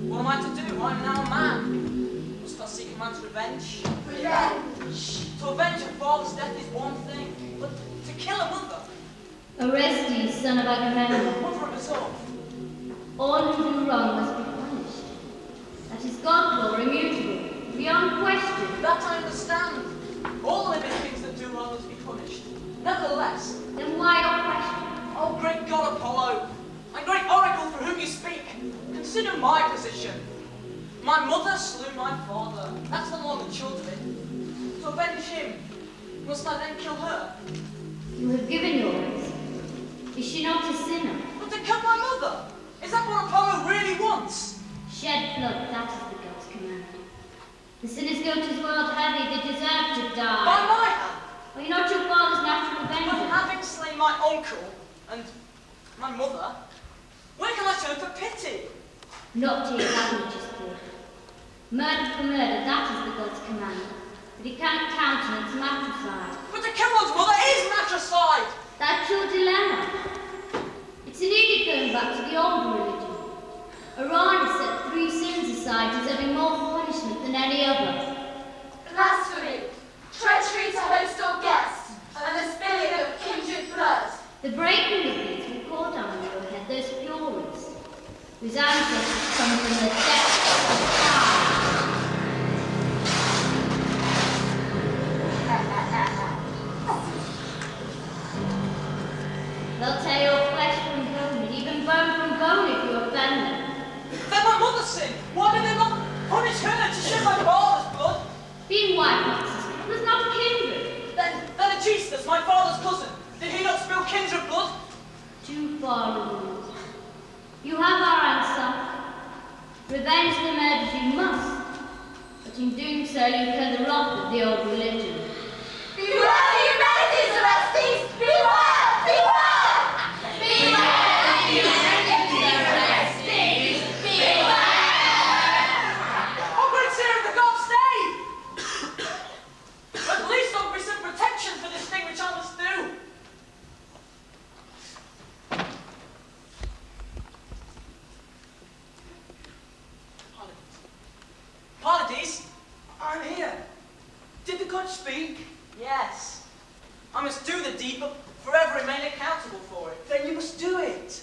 What am I to do? I am now a man. Must I seek a man's revenge?
Revenge.
To avenge a father's death is one thing, but to kill a mother,
Orestes, son of Agamemnon,
mother of us all.
all who do wrong must be punished. That is God's law, immutable, beyond question.
That I understand. All living things that do wrong must be punished. Nevertheless,
Then why your question?
oh great God Apollo, and great oracle for whom you speak, consider my position. My mother slew my father. That's the long and short of it. To avenge him, must I then kill her?
You have given yours. Is she not a sinner?
But to kill my mother? Is that what Apollo really wants?
Shed blood, that is the god's command. The sinners go to his world heavy, they deserve to
By
die.
my hand?
Are you not your father's natural
But
vengeance?
having slain my uncle and my mother, where can I turn for pity?
Not to your that which is good. Murder for murder, that is the god's command. But he can't countenance matricide.
But to kill one's mother is matricide!
That's your dilemma. It's an edict going back to the old religion. Iran has set 3 sins aside deserving more punishment than any other.
Blasphemy, treachery to host or guest, and the spilling of kindred blood.
The breaking of these will call down on your head those furies. whose ancestors come from the depths of time. They'll tear your flesh from bone, and even bone from bone if you offend them.
Then my mother sinned. Why did they not punish her to shed my father's blood?
Being white makes us was not kindred.
Then Aegisthus, my father's cousin, did he not spill kindred blood?
Too far removed. You have our answer. Revenge the murders you must, but in doing so you incur the wrath of the old religion.
Beware the humanities, Orestes! Beware! Beware! Beware the humanities, Orestes! Beware!
Oh, great Sir of the gods, stay! At least offer me some protection for this thing which I must do. Pylades, I'm here. Did the god speak? Yes. I must do the deed, but forever remain accountable for it. Then you must do it.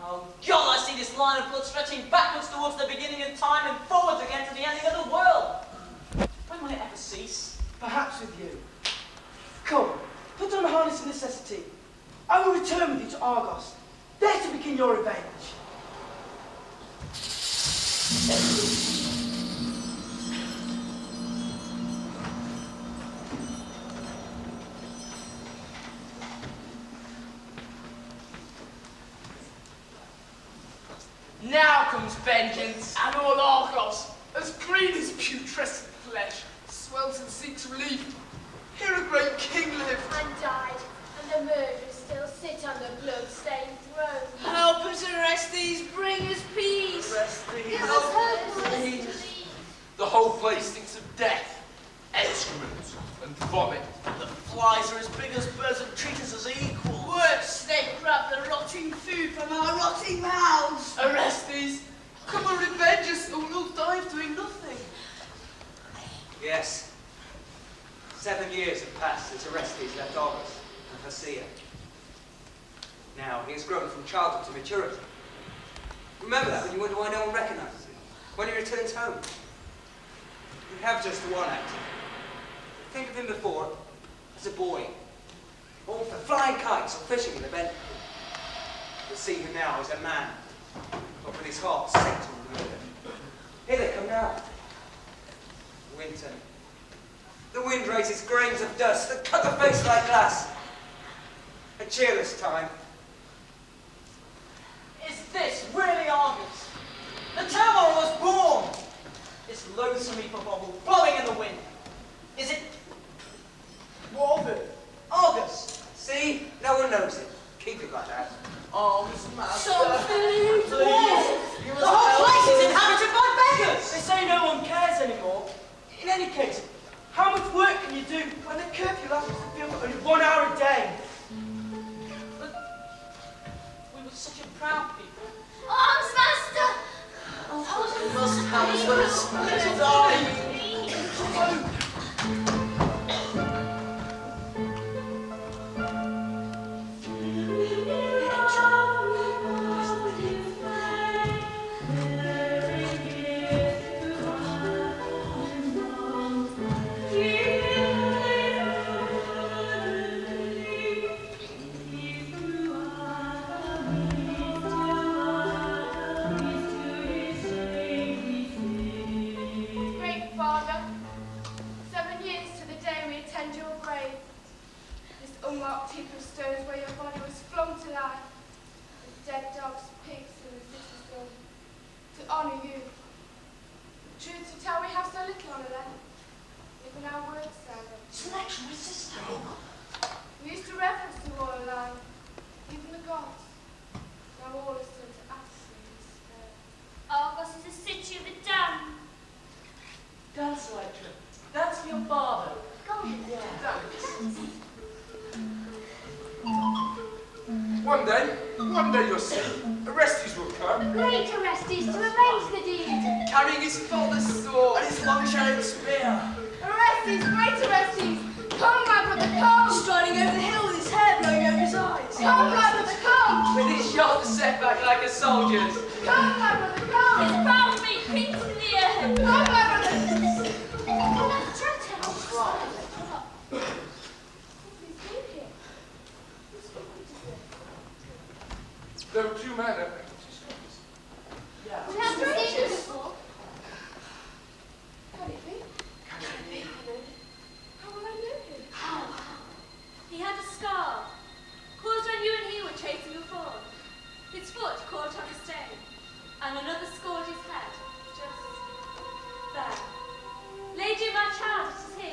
Oh God, I see this line of blood stretching backwards towards the beginning of time and forwards again to the ending of the world. When will it ever cease?
Perhaps with you. Come, put on the harness of necessity. I will return with you to Argos, there to begin your revenge.
Now comes vengeance, and all Argos, as green as putrescent flesh, swells and seeks relief. Here a great king lived.
And died, and the murderers still sit on the blood-stained throne.
Help us, Orestes, bring us peace.
Give us hope, Orestes.
The whole place stinks of death, excrement, and vomit.
The flies are as big as birds and treat us as equals.
Worse, they grab the rotting food from our rotting mouths.
Orestes, come and revenge us, or we'll die of doing nothing.
Yes. 7 years have passed since Orestes left Argos and Hesea. Now he has grown from childhood to maturity. Remember that when you wonder why no one recognizes him, when he returns home. You have just one actor. Think of him before as a boy, all for flying kites or fishing in the bend. But see him now as a man, but with his heart set on murder. Here they come now. Winter. The wind raises grains of dust that cut the face like glass. A cheerless time.
Is this really Argus? The turmoil was born. This loathsome heap of bubble blowing in the wind. Is it? What of it? Argus.
See? No one knows it. Keep it like that.
Argus, master.
Something.
Please. The whole place is inhabited by beggars.
They say no one cares anymore. In any case, how much work can you do when the curfew lasts the field for only 1 hour a day?
But we were such a proud people.
Arms, master!
We must have as well as die.
Great Father, 7 years to the day we attend your grave. This unmarked heap of stones where your body was flung to life, with dead dogs, pigs, and the city's gone. To honour you. Truth to tell, we have so little honour left. Even our words stand up.
Selection resistant.
We used to reverence the royal line, even the gods. Now all is turned to apathy and despair.
Argos is a city of the damned.
Dance, Electra. Dance for your father.
One day you'll see, Orestes will come,
Great Orestes to avenge the deed.
Carrying his father's sword.
And his long chariot spear.
Orestes, great Orestes! Come, my brother, come!
Striding over the hill with his hair blowing over his eyes.
Come, my brother, come!
With his shoulders set back like a soldier's.
Come, my brother, come.
His brow made creeps in the air.
Come, my brother.
There were two men.
We have seen you before. Can it be? How will I know him?
How? He had a scar, caused when you and he were chasing a fawn. His foot caught on a stone, and another scored his head, just there. Lady, my child, it is he.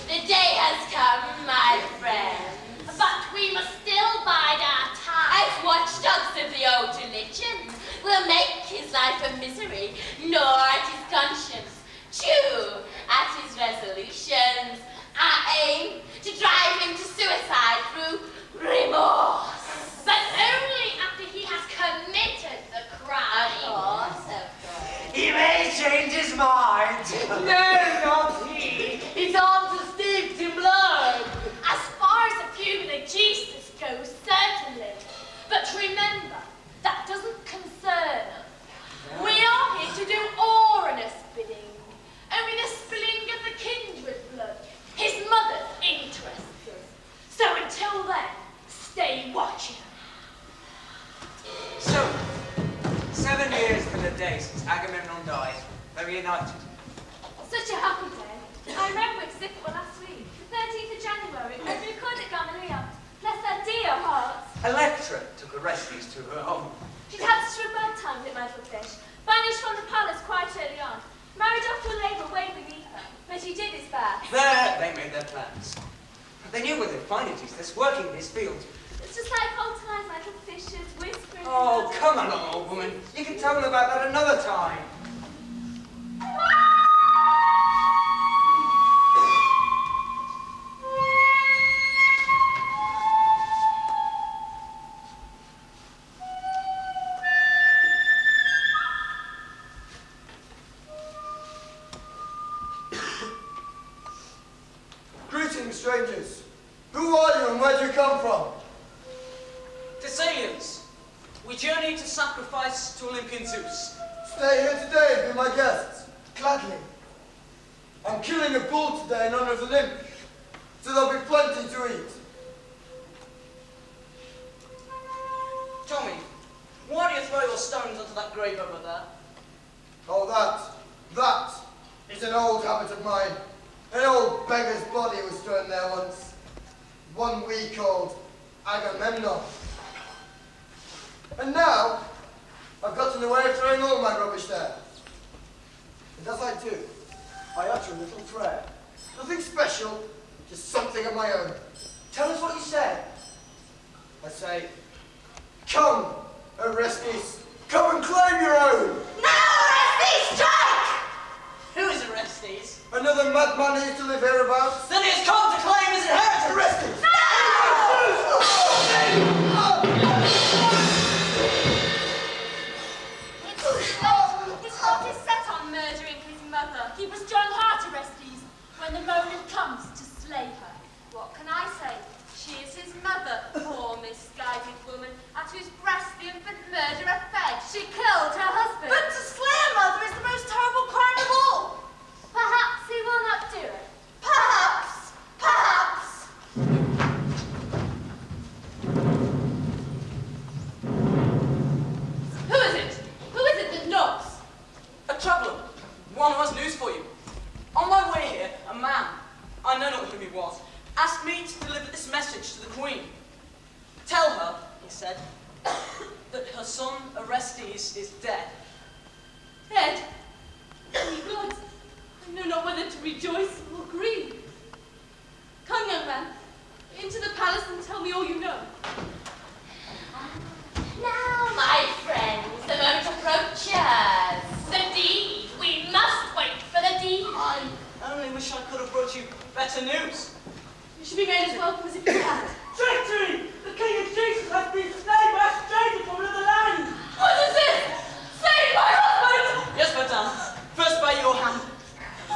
The day has come, my friends. But we must still bide our time. As watchdogs of the old religion, we'll make his life a misery, nor at his conscience chew at his resolutions. Our aim, to drive him to suicide through remorse. But only after he has committed the crime. Of course.
He may change his mind.
No, not he. His arms are steeped in blood.
As far as the human Jesus goes, certainly. But remember, that doesn't concern us. We are here to do Oranus bidding. Only the spilling of the kindred blood, his mother's interests us. So until then, stay watching.
So, 7 years to the day since Agamemnon died. Very united.
Such a happy day. I remember it as if it were last week, the 13th of January, when we could at Gamaliel. Bless their dear hearts.
Electra took Orestes to her home.
She'd had such a bad time with my little fish. Banished from the palace quite early on. Married off to a labour way beneath her. But she did his best.
There, they made their plans. They knew where they'd find a Jesus working in his field.
It's just like old times, my little fishes whispering.
Oh, come along, old woman. You can tell them about that another time.
Greetings, strangers. Who are you and where do you come from?
Thessalians, we journey to sacrifice to Olympian Zeus.
Stay here today and be my guests. Gladly. I'm killing a bull today in honor of the nymph, so there'll be plenty to eat.
Tommy, why do you throw your stones onto that grave over there?
Oh, that is an old habit of mine. An old beggar's body was thrown there once. One we called Agamemnon. And now, I've gotten away with throwing all my rubbish there. And as I do, I utter a little prayer. Nothing special, just something of my own. Tell us what you say. I say, come, Orestes, come and claim your own.
Now, Orestes, strike!
Who is Orestes?
Another madman who used to live hereabouts.
Then he has come to claim his inheritance!
Orestes!
His heart is set on murdering his mother. Keep a strong heart, Orestes, when the moment comes to slay her. What can I say? She is his mother, poor misguided woman, at whose breast the infant murderer fed. She killed her husband.
But to slay a mother is the most terrible crime of all.
Perhaps he will not do it.
Perhaps.
Who is it? Who is it that knocks?
A traveller, one who has news for you. On my way here, a man, I know not who he was, asked me to deliver this message to the Queen. Tell her, he said, that her son Orestes is dead.
Dead. Oh God, I know not whether to rejoice or grieve. Come, young man, into the palace and tell me all you know.
Now, my friends, the moment approaches. The deed. We must wait for the deed.
I only wish I could have brought you better news.
You should be made as welcome as if you had.
Treachery! The king of Jesus has been slain by a stranger from another land!
What is it? Save my husband!
Yes, madame.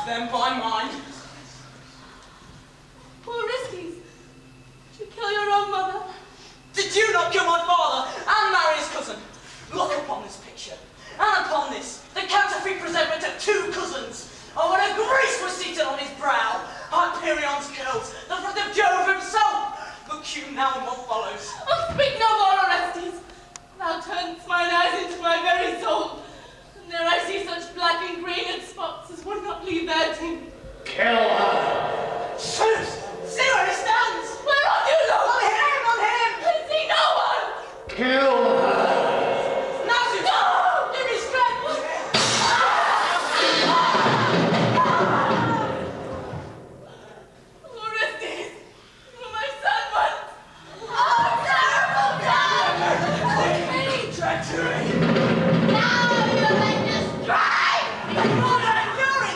them by mine.
Orestes, did you kill your own mother?
Did you not kill my father and marry his cousin? Look upon this picture, and upon this, the counterfeit presentment of two cousins. Oh, what a grace was seated on his brow! Hyperion's curls, the front of Jove himself! Look you now on what follows.
Oh, speak no more, Orestes. Thou turnest mine eyes into my very soul, and there I see such black and green and spots as would not leave their teeth.
Kill her!
Shoot! See where he stands!
Where are you, Lord?
On him! On him!
I see no one!
Kill her!
Nasus!
No! Give me strength! Orestes, you were my son once. Oh, terrible God!
Treachery!
Now you let us drive!
Fury!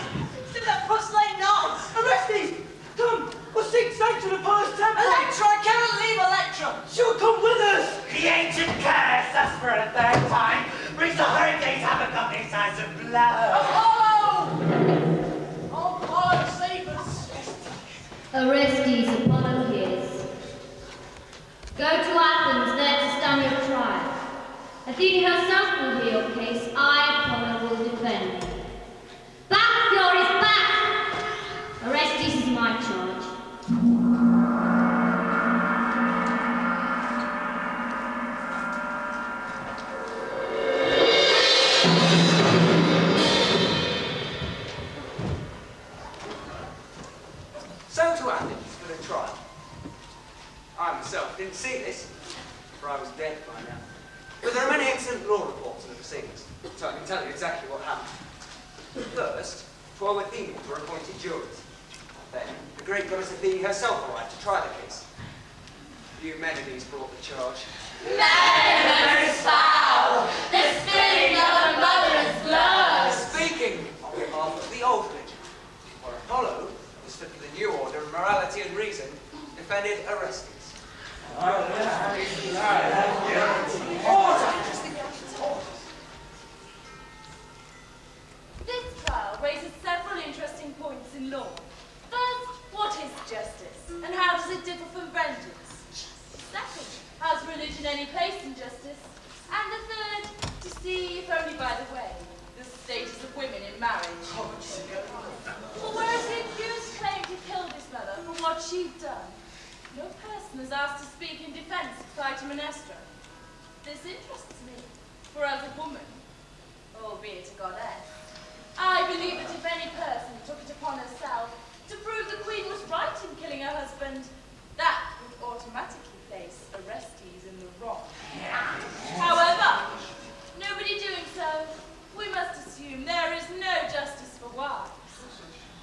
See that proselyte now! Orestes! Come! We'll seek sanction upon his temple! Electra! I cannot leave Electra! She'll come with us!
The ancient curse, thus for a third time, brings the hurricanes have accompanied signs of blood.
Apollo! Oh, Apollo, save us!
Orestes, Apollo hears. Go to Athens, there to stand your trial. Athene herself will hear your case. I, Apollo, will defend you. Back, Furies, back! Orestes is my charge.
So to Athens for the trial. I myself didn't see this, for I was dead by now. But there are many excellent law reports in the proceedings, so I can tell you exactly what happened. First, 12 Athenians were appointed juries. Then, the great goddess Athene herself arrived to try the case. Eumenides brought the charge.
Murderous foul! The spilling of a mother's blood!
Speaking on behalf of the old religion, while Apollo, who stood for the new order of morality and reason, defended Orestes.
This trial raises several interesting points in law. First, what is justice, and how does it differ from vengeance? Second, has religion any place in justice? And the third, to see, if only by the way, the status of women in marriage. For whereas the accused claimed he killed his mother for what she'd done, no person is asked to speak in defense of Clytemnestra. This interests me, for as a woman, albeit a goddess, I believe that if any person took it upon herself to prove the queen was right in killing her husband, that would automatically place Orestes in the wrong. However, nobody doing so, we must assume there is no justice for wives.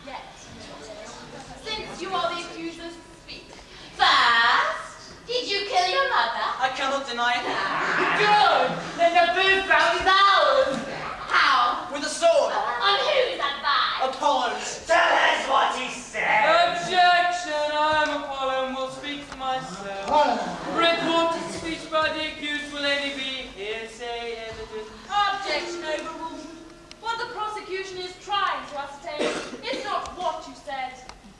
Yet, since you are the accusers, speak.
First, did you kill your mother?
I cannot deny it.
Good! Then the food found is ours!
How?
With a sword.
On whose advice?
Apollo's.
Tell us what he said!
Objection! I am Apollo and will speak for myself. Reported speech by the accused will only be hearsay evidence.
Objection overruled. What the prosecution is trying to ascertain is not what you said,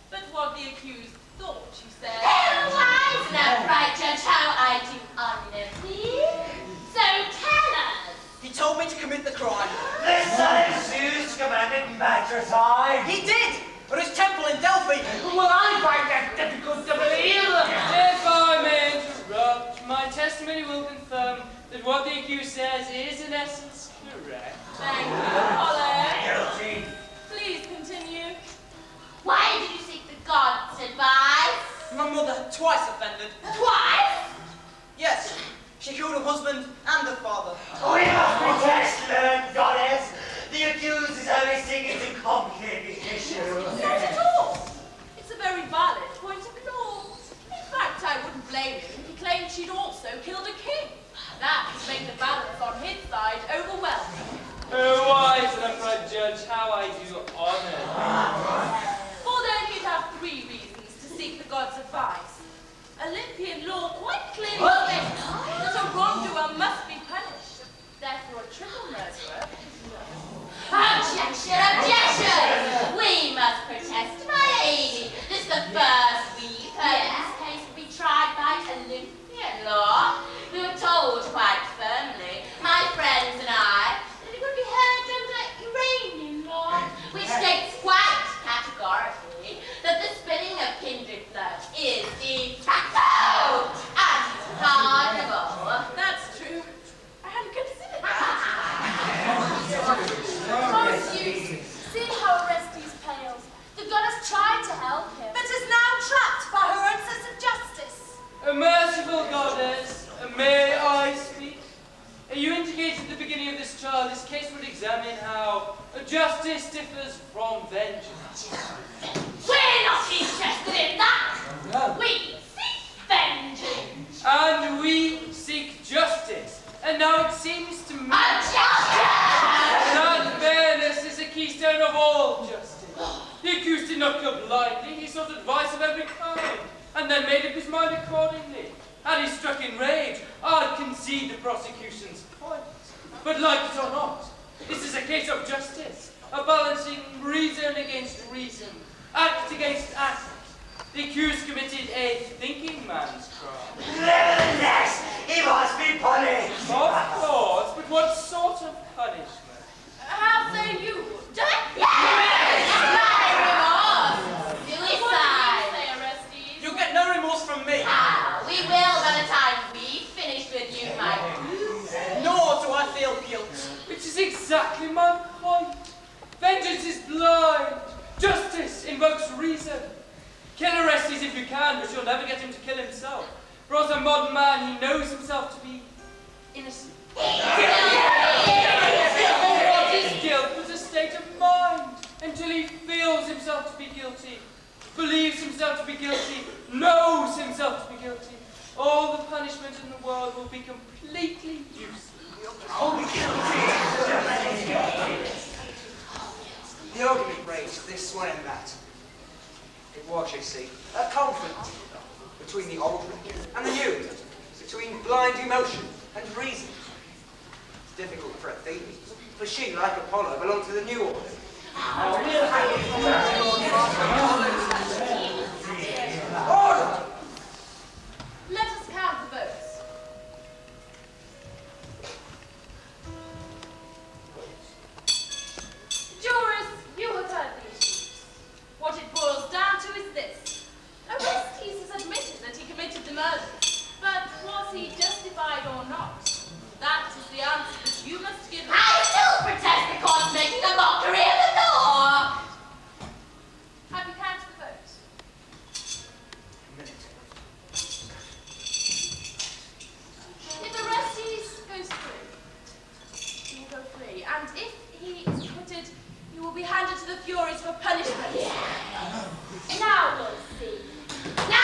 but what the accused thought you said.
Wise enough, right, Judge, how I do honestly. So tell us.
He told me to commit the crime.
The son of Zeus commanded matricide!
He did! At his temple in Delphi.
Well, I find that difficult to believe!
If I may interrupt, my testimony will confirm that what the accused says is in essence correct.
Thank you, Apollo.
Guilty.
Please continue.
Why did you seek the gods' advice?
My mother twice offended.
Twice?
Yes, she killed her husband and her father.
We must protest, learned goddess! The accused is only seeking to complicate the issue.
Not at all. It's a very valid point of law. In fact, I wouldn't blame him if he claimed she'd also killed a king. That would make the balance on his side overwhelming.
Wise enough, right, Judge, how I do honor.
For then you'd have three reasons to seek the gods' advice. Olympian law quite clearly states that a wrongdoer must be punished. Therefore, a triple murderer is not.
Objection! Objection! We
tried to help him, but is now trapped by her own sense of justice.
A merciful goddess, may I speak? You indicated at the beginning of this trial, this case would examine how justice differs from vengeance.
We're not interested in that.
No.
We seek vengeance.
And we seek justice. And now it seems to me that fairness is a keystone of all justice. The accused did not go blindly, he sought advice of every kind, and then made up his mind accordingly. Had he struck in rage, I'd concede the prosecution's point. But like it or not, this is a case of justice, a balancing reason against reason, act against act. The accused committed a thinking man's crime.
Nevertheless, he must be punished.
Of course, but what sort of punishment?
How say you?
Do it? Yes! My remorse. Suicide.
What do you say, Orestes?
You'll get no remorse from me.
We will by the time we finish with you, my
Nor do I feel guilt.
Which is exactly my point. Vengeance is blind. Justice invokes reason. Kill Orestes if you can, but you'll never get him to kill himself. For as a modern man, he knows himself to be innocent. What is guilt but a state of mind? Until he feels himself to be guilty, believes himself to be guilty, knows himself to be guilty, all the punishment in the world will be completely useless.
The argument raged this way and that. It was, you see, a conflict between the old and the new, between blind emotion and reason. It's difficult for Athene, for she, like Apollo, belonged to the new order. Order!
Let us count the votes. Jurors, you have heard the issues. What it boils down to is this. Orestes has admitted that he committed the murder, but was he justified or not? That is the answer that you must give us.
I still protest the court's making a mockery of the law.
Have you counted the votes? If Orestes goes free, he will go free, and if he is acquitted, he will be handed to the Furies for punishment. Now we'll see.
Now!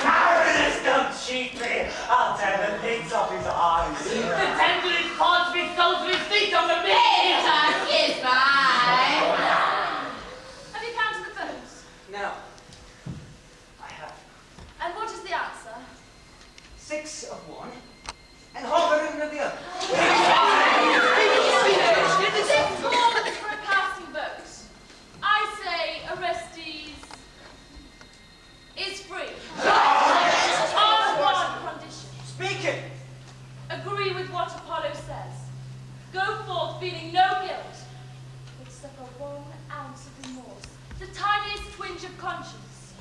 Cowardice, don't cheat me. I'll tear the lids off his eyes.
The tenderness can't be sold to his feet on the
Later is mine.
Have you counted the votes?
Now, I have
And what is the answer?
6 of one and half a dozen of the other.
This calls for a casting vote. I say Orestes is free. On one condition.
Speaking!
Agree with what Apollo says. Go forth feeling no guilt, but suffer 1 ounce of remorse, the tiniest twinge of conscience,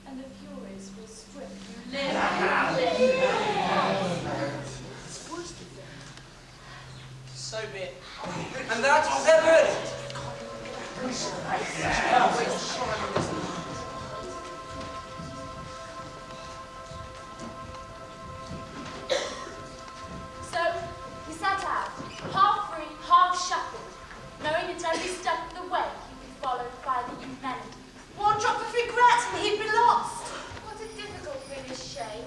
and the Furies will strip you limb from limb.
So be it. And that is their verdict.
So he set out, half free, half shackled, knowing at every step of the way he'd be followed by the humanity.
One drop of regret and he'd be lost.
What a difficult thing is shame,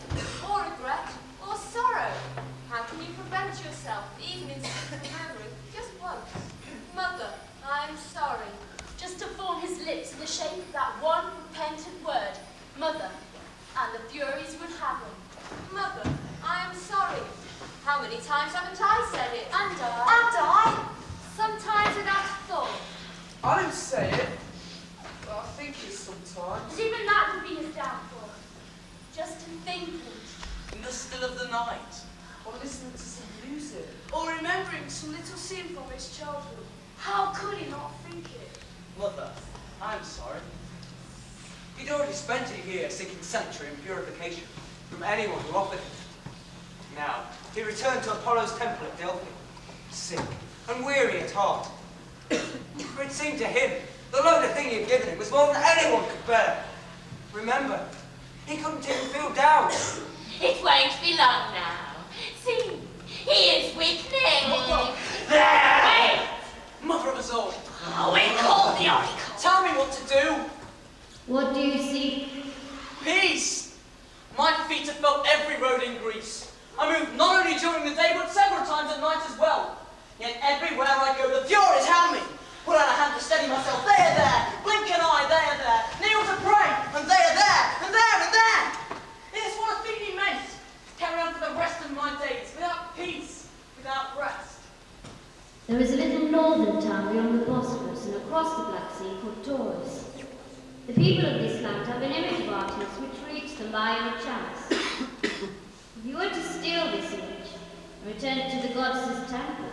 or regret, or sorrow. How can you prevent yourself, even in secret memory, just once? Mother, I am sorry. Just to form his lips in the shape of that one repentant word, mother, and the Furies would have him. Mother, I am sorry. How many times haven't I said it? And I. And I. Sometimes without a thought.
I don't say it, but I think it sometimes.
But even that would be his downfall. Just to think it.
In the still of the night, or listening to some music, or remembering some little scene from his childhood.
How could he not think it?
Mother, I'm sorry.
He'd already spent a year seeking sanctuary and purification from anyone who offered it. Now, he returned to Apollo's temple at Delphi, sick and weary at heart. For it seemed to him the load of thing he had given him was was more than anyone could bear. Remember, he couldn't even feel down.
It won't be long now. See, he is weakening.
There!
Wait!
Mother of us all,
Oh, we call the oracle.
tell me what to do.
What do you seek?
Peace! My feet have felt every road in Greece. I moved not only during the day, but several times at night as well. Yet everywhere I go, the Furies hound me. Put out a hand to steady myself. They are there. Blink an eye. They are there. Kneel to pray. And they are there. And there. And there. It is what a feeling meant. To carry on for the rest of my days. Without peace. Without rest.
There is a little northern town beyond the Bosphorus and across the Black Sea called Taurus. The people of this land have an image of Artemis which reached them by your chance. If you were to steal this image and return it to the goddess's temple,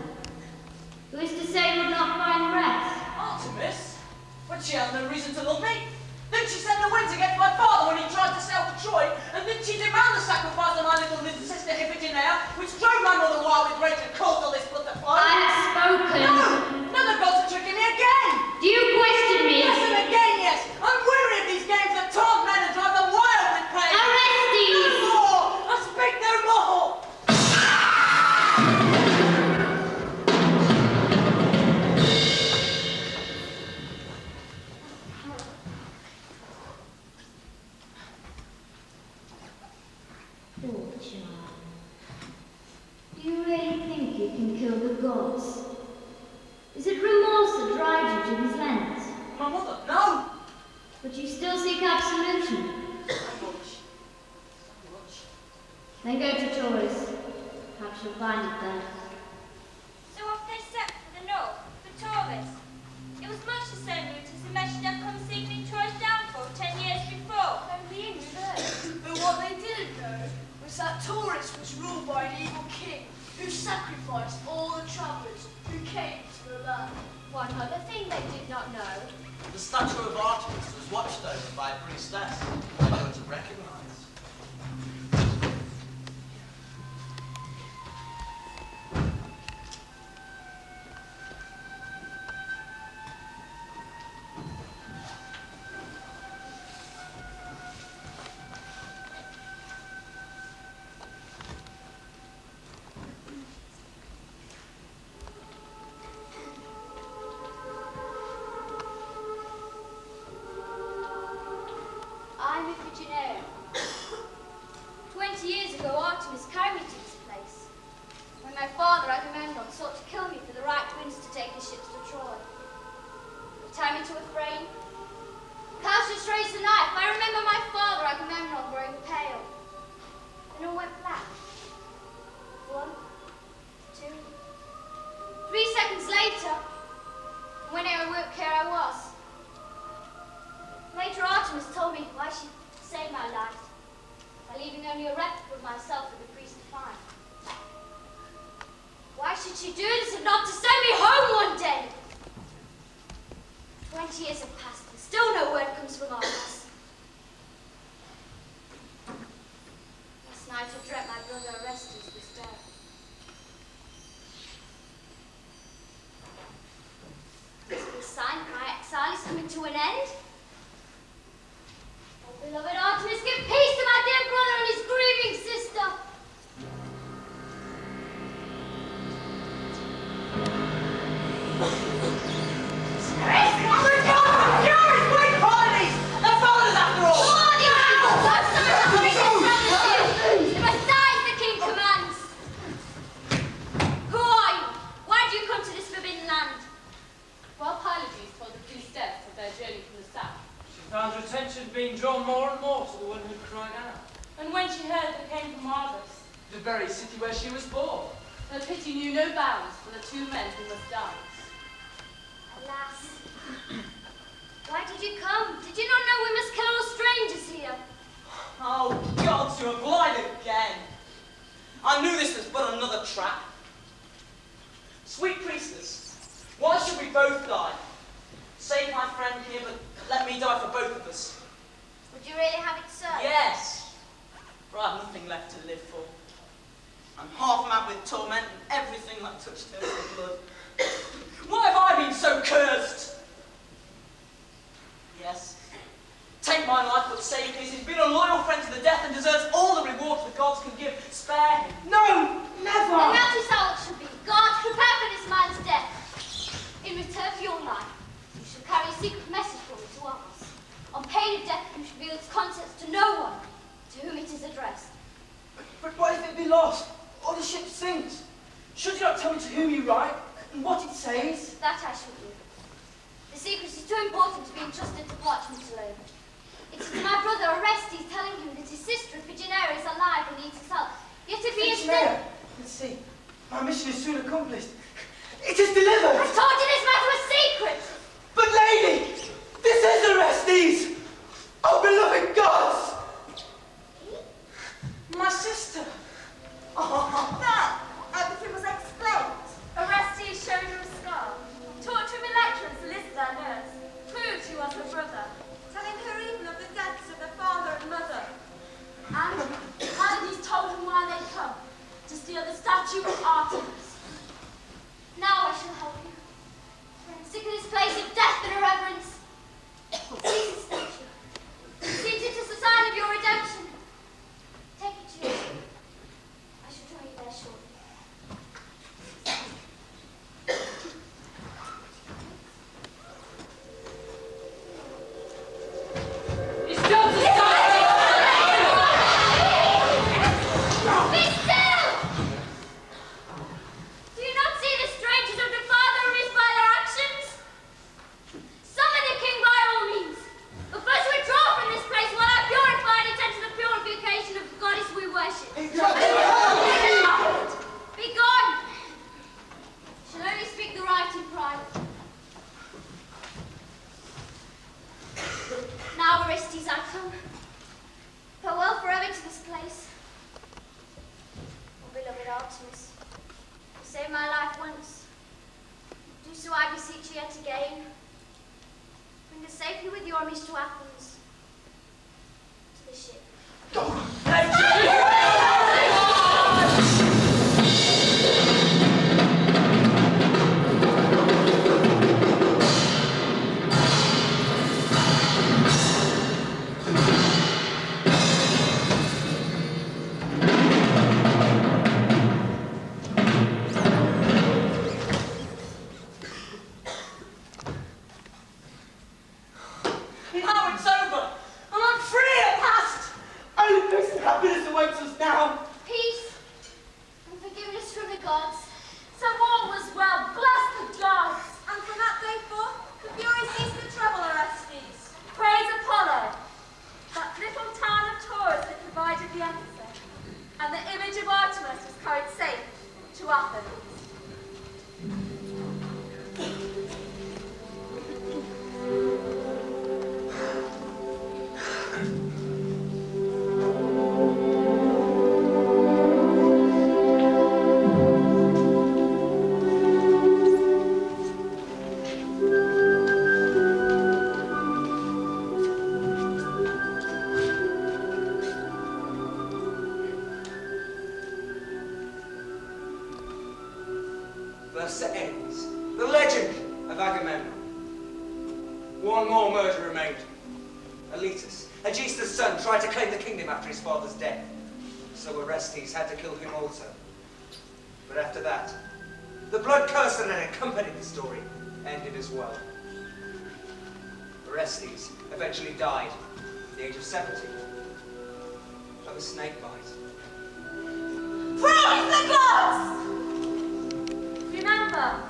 who is to say would not find rest?
Artemis? But she has no reason to love me. Didn't she send the winds against my father when he tried to sail for Troy? And didn't she demand the sacrifice of my little sister Iphigenia, which drove my mother wild with rage and caused all this blood to flow?
I have spoken.
No! No, the gods are tricking me again!
Do you question me?
Yes, and again, yes! I'm weary of these games that taunt men and drive them wild with pain!
Orestes!
No more! I speak no more!
Poor child. Do you really think you can kill the gods? Is it remorse that drives you to these lengths?
My mother, no!
But you still seek absolution. Then go to Taurus. Perhaps you'll find it there.
So off they set for the north, for Taurus. It was much the same route as the men should have come seeking Troy's downfall 10 years before.
Only in reverse. But what they didn't know was that Taurus was ruled by an evil king who sacrificed all the travellers who came to the land.
One other thing they did not know.
The statue of Artemis was watched over by a priestess they were to recognize.
I'm Iphigenia. 20 years ago, Artemis carried me to this place. When my father, Agamemnon, sought to kill me for the right winds to take his ships to Troy. He tied me to a frame. Cassius raised the knife. I remember my father, Agamemnon, growing pale. Then all went black. 1, 2, 3 seconds later, when I awoke, here I was. Later, Artemis told me why she saved my life by leaving only a replica of myself for the priest to find. Why should she do this if not to send me home one day? 20 years have passed and still no word comes from Artemis. Last night I dreamt my brother Orestes was dead. Is it a sign that my exile is coming to an end? Beloved Artemis, give peace to my dear brother and his grieving sister.
Oh my God! The Furies! Wait, colonies! They're following us after all!
Besides the king commands. Who are you? Why do you come to this forbidden land?
While Pylades told the priestess of their journey from the south,
She found her attention being drawn more and more to the one who cried out.
and when she heard they came from Argos,
The very city where she was born.
her pity knew no bounds for the 2 men who must die.
Alas. Why did you come? Did you not know we must kill all strangers here?
Oh, gods, you are blind again. I knew this was but another trap. Sweet priestess, why should we both die? Save my friend here, but let me die for both of us.
Would you really have it so?
Yes, for I have nothing left to live for. I'm half mad with torment and everything that touched her with blood. Why have I been so cursed? Yes, my life but save his. He's been a loyal friend to the death and deserves all the rewards the gods can give. Spare him.
No, never!
And that is how it should be. God, prepare for this man's death. In return for your life, you shall carry a secret message from me to others. On pain of death, you should reveal its contents to no one to whom it is addressed.
But what if it be lost, or the ship sinks? Should you not tell me to whom you write, and what it says?
That I shall do. The secret is too important to be entrusted to parchment alone. It is my brother Orestes telling him that his sister Iphigenia is alive and needs his help. Yet if he is dead...
Let's see. My mission is soon accomplished. It is delivered!
I told you this matter was secret!
But lady, this is Orestes! Oh, beloved gods! My sister! Oh.
Now, everything was explained.
Orestes showed her a scar, taught her electrons to list their nurse, proved he was her brother,
Telling her even of the deaths of their father and mother.
and Hades told him why they'd come, to steal the statue of Artemis.
Now I shall help you. Sick of this place of death and irreverence. Seize the statue. Seize it as a sign of your redemption. Take it to your tomb. I shall join you there shortly.
He's still to
Be still! Do you not see the strangers of the Father erased by their actions? Summon the king by all means. But first withdraw from this place while I purify and attend to the purification of the goddess we worship. Be gone! Shall only speak the right in private. Now, Orestes, I come. Farewell forever to this place. Oh, beloved Artemis, you saved my life once. Do so, I beseech you, yet again. Bring us safely with your armies to Athens. To the ship.
Now it's over, and I'm free at last.
Only peace and happiness awaits us now.
Peace and forgiveness from the gods.
So all was well, bless the gods!
And from that day forth, the fury ceased to trouble Orestes.
Praise Apollo, that little town of Taurus that provided the answer, and the image of Artemis was carried safe to Athens.
Thus ends the legend of Agamemnon. One more murder remained. Aeetes, Aegisthus' son, tried to claim the kingdom after his father's death. So Orestes had to kill him also. But after that, the blood curse that had accompanied the story ended as well. Orestes eventually died at the age of 70 of a snake bite.
Praise the gods!
Remember,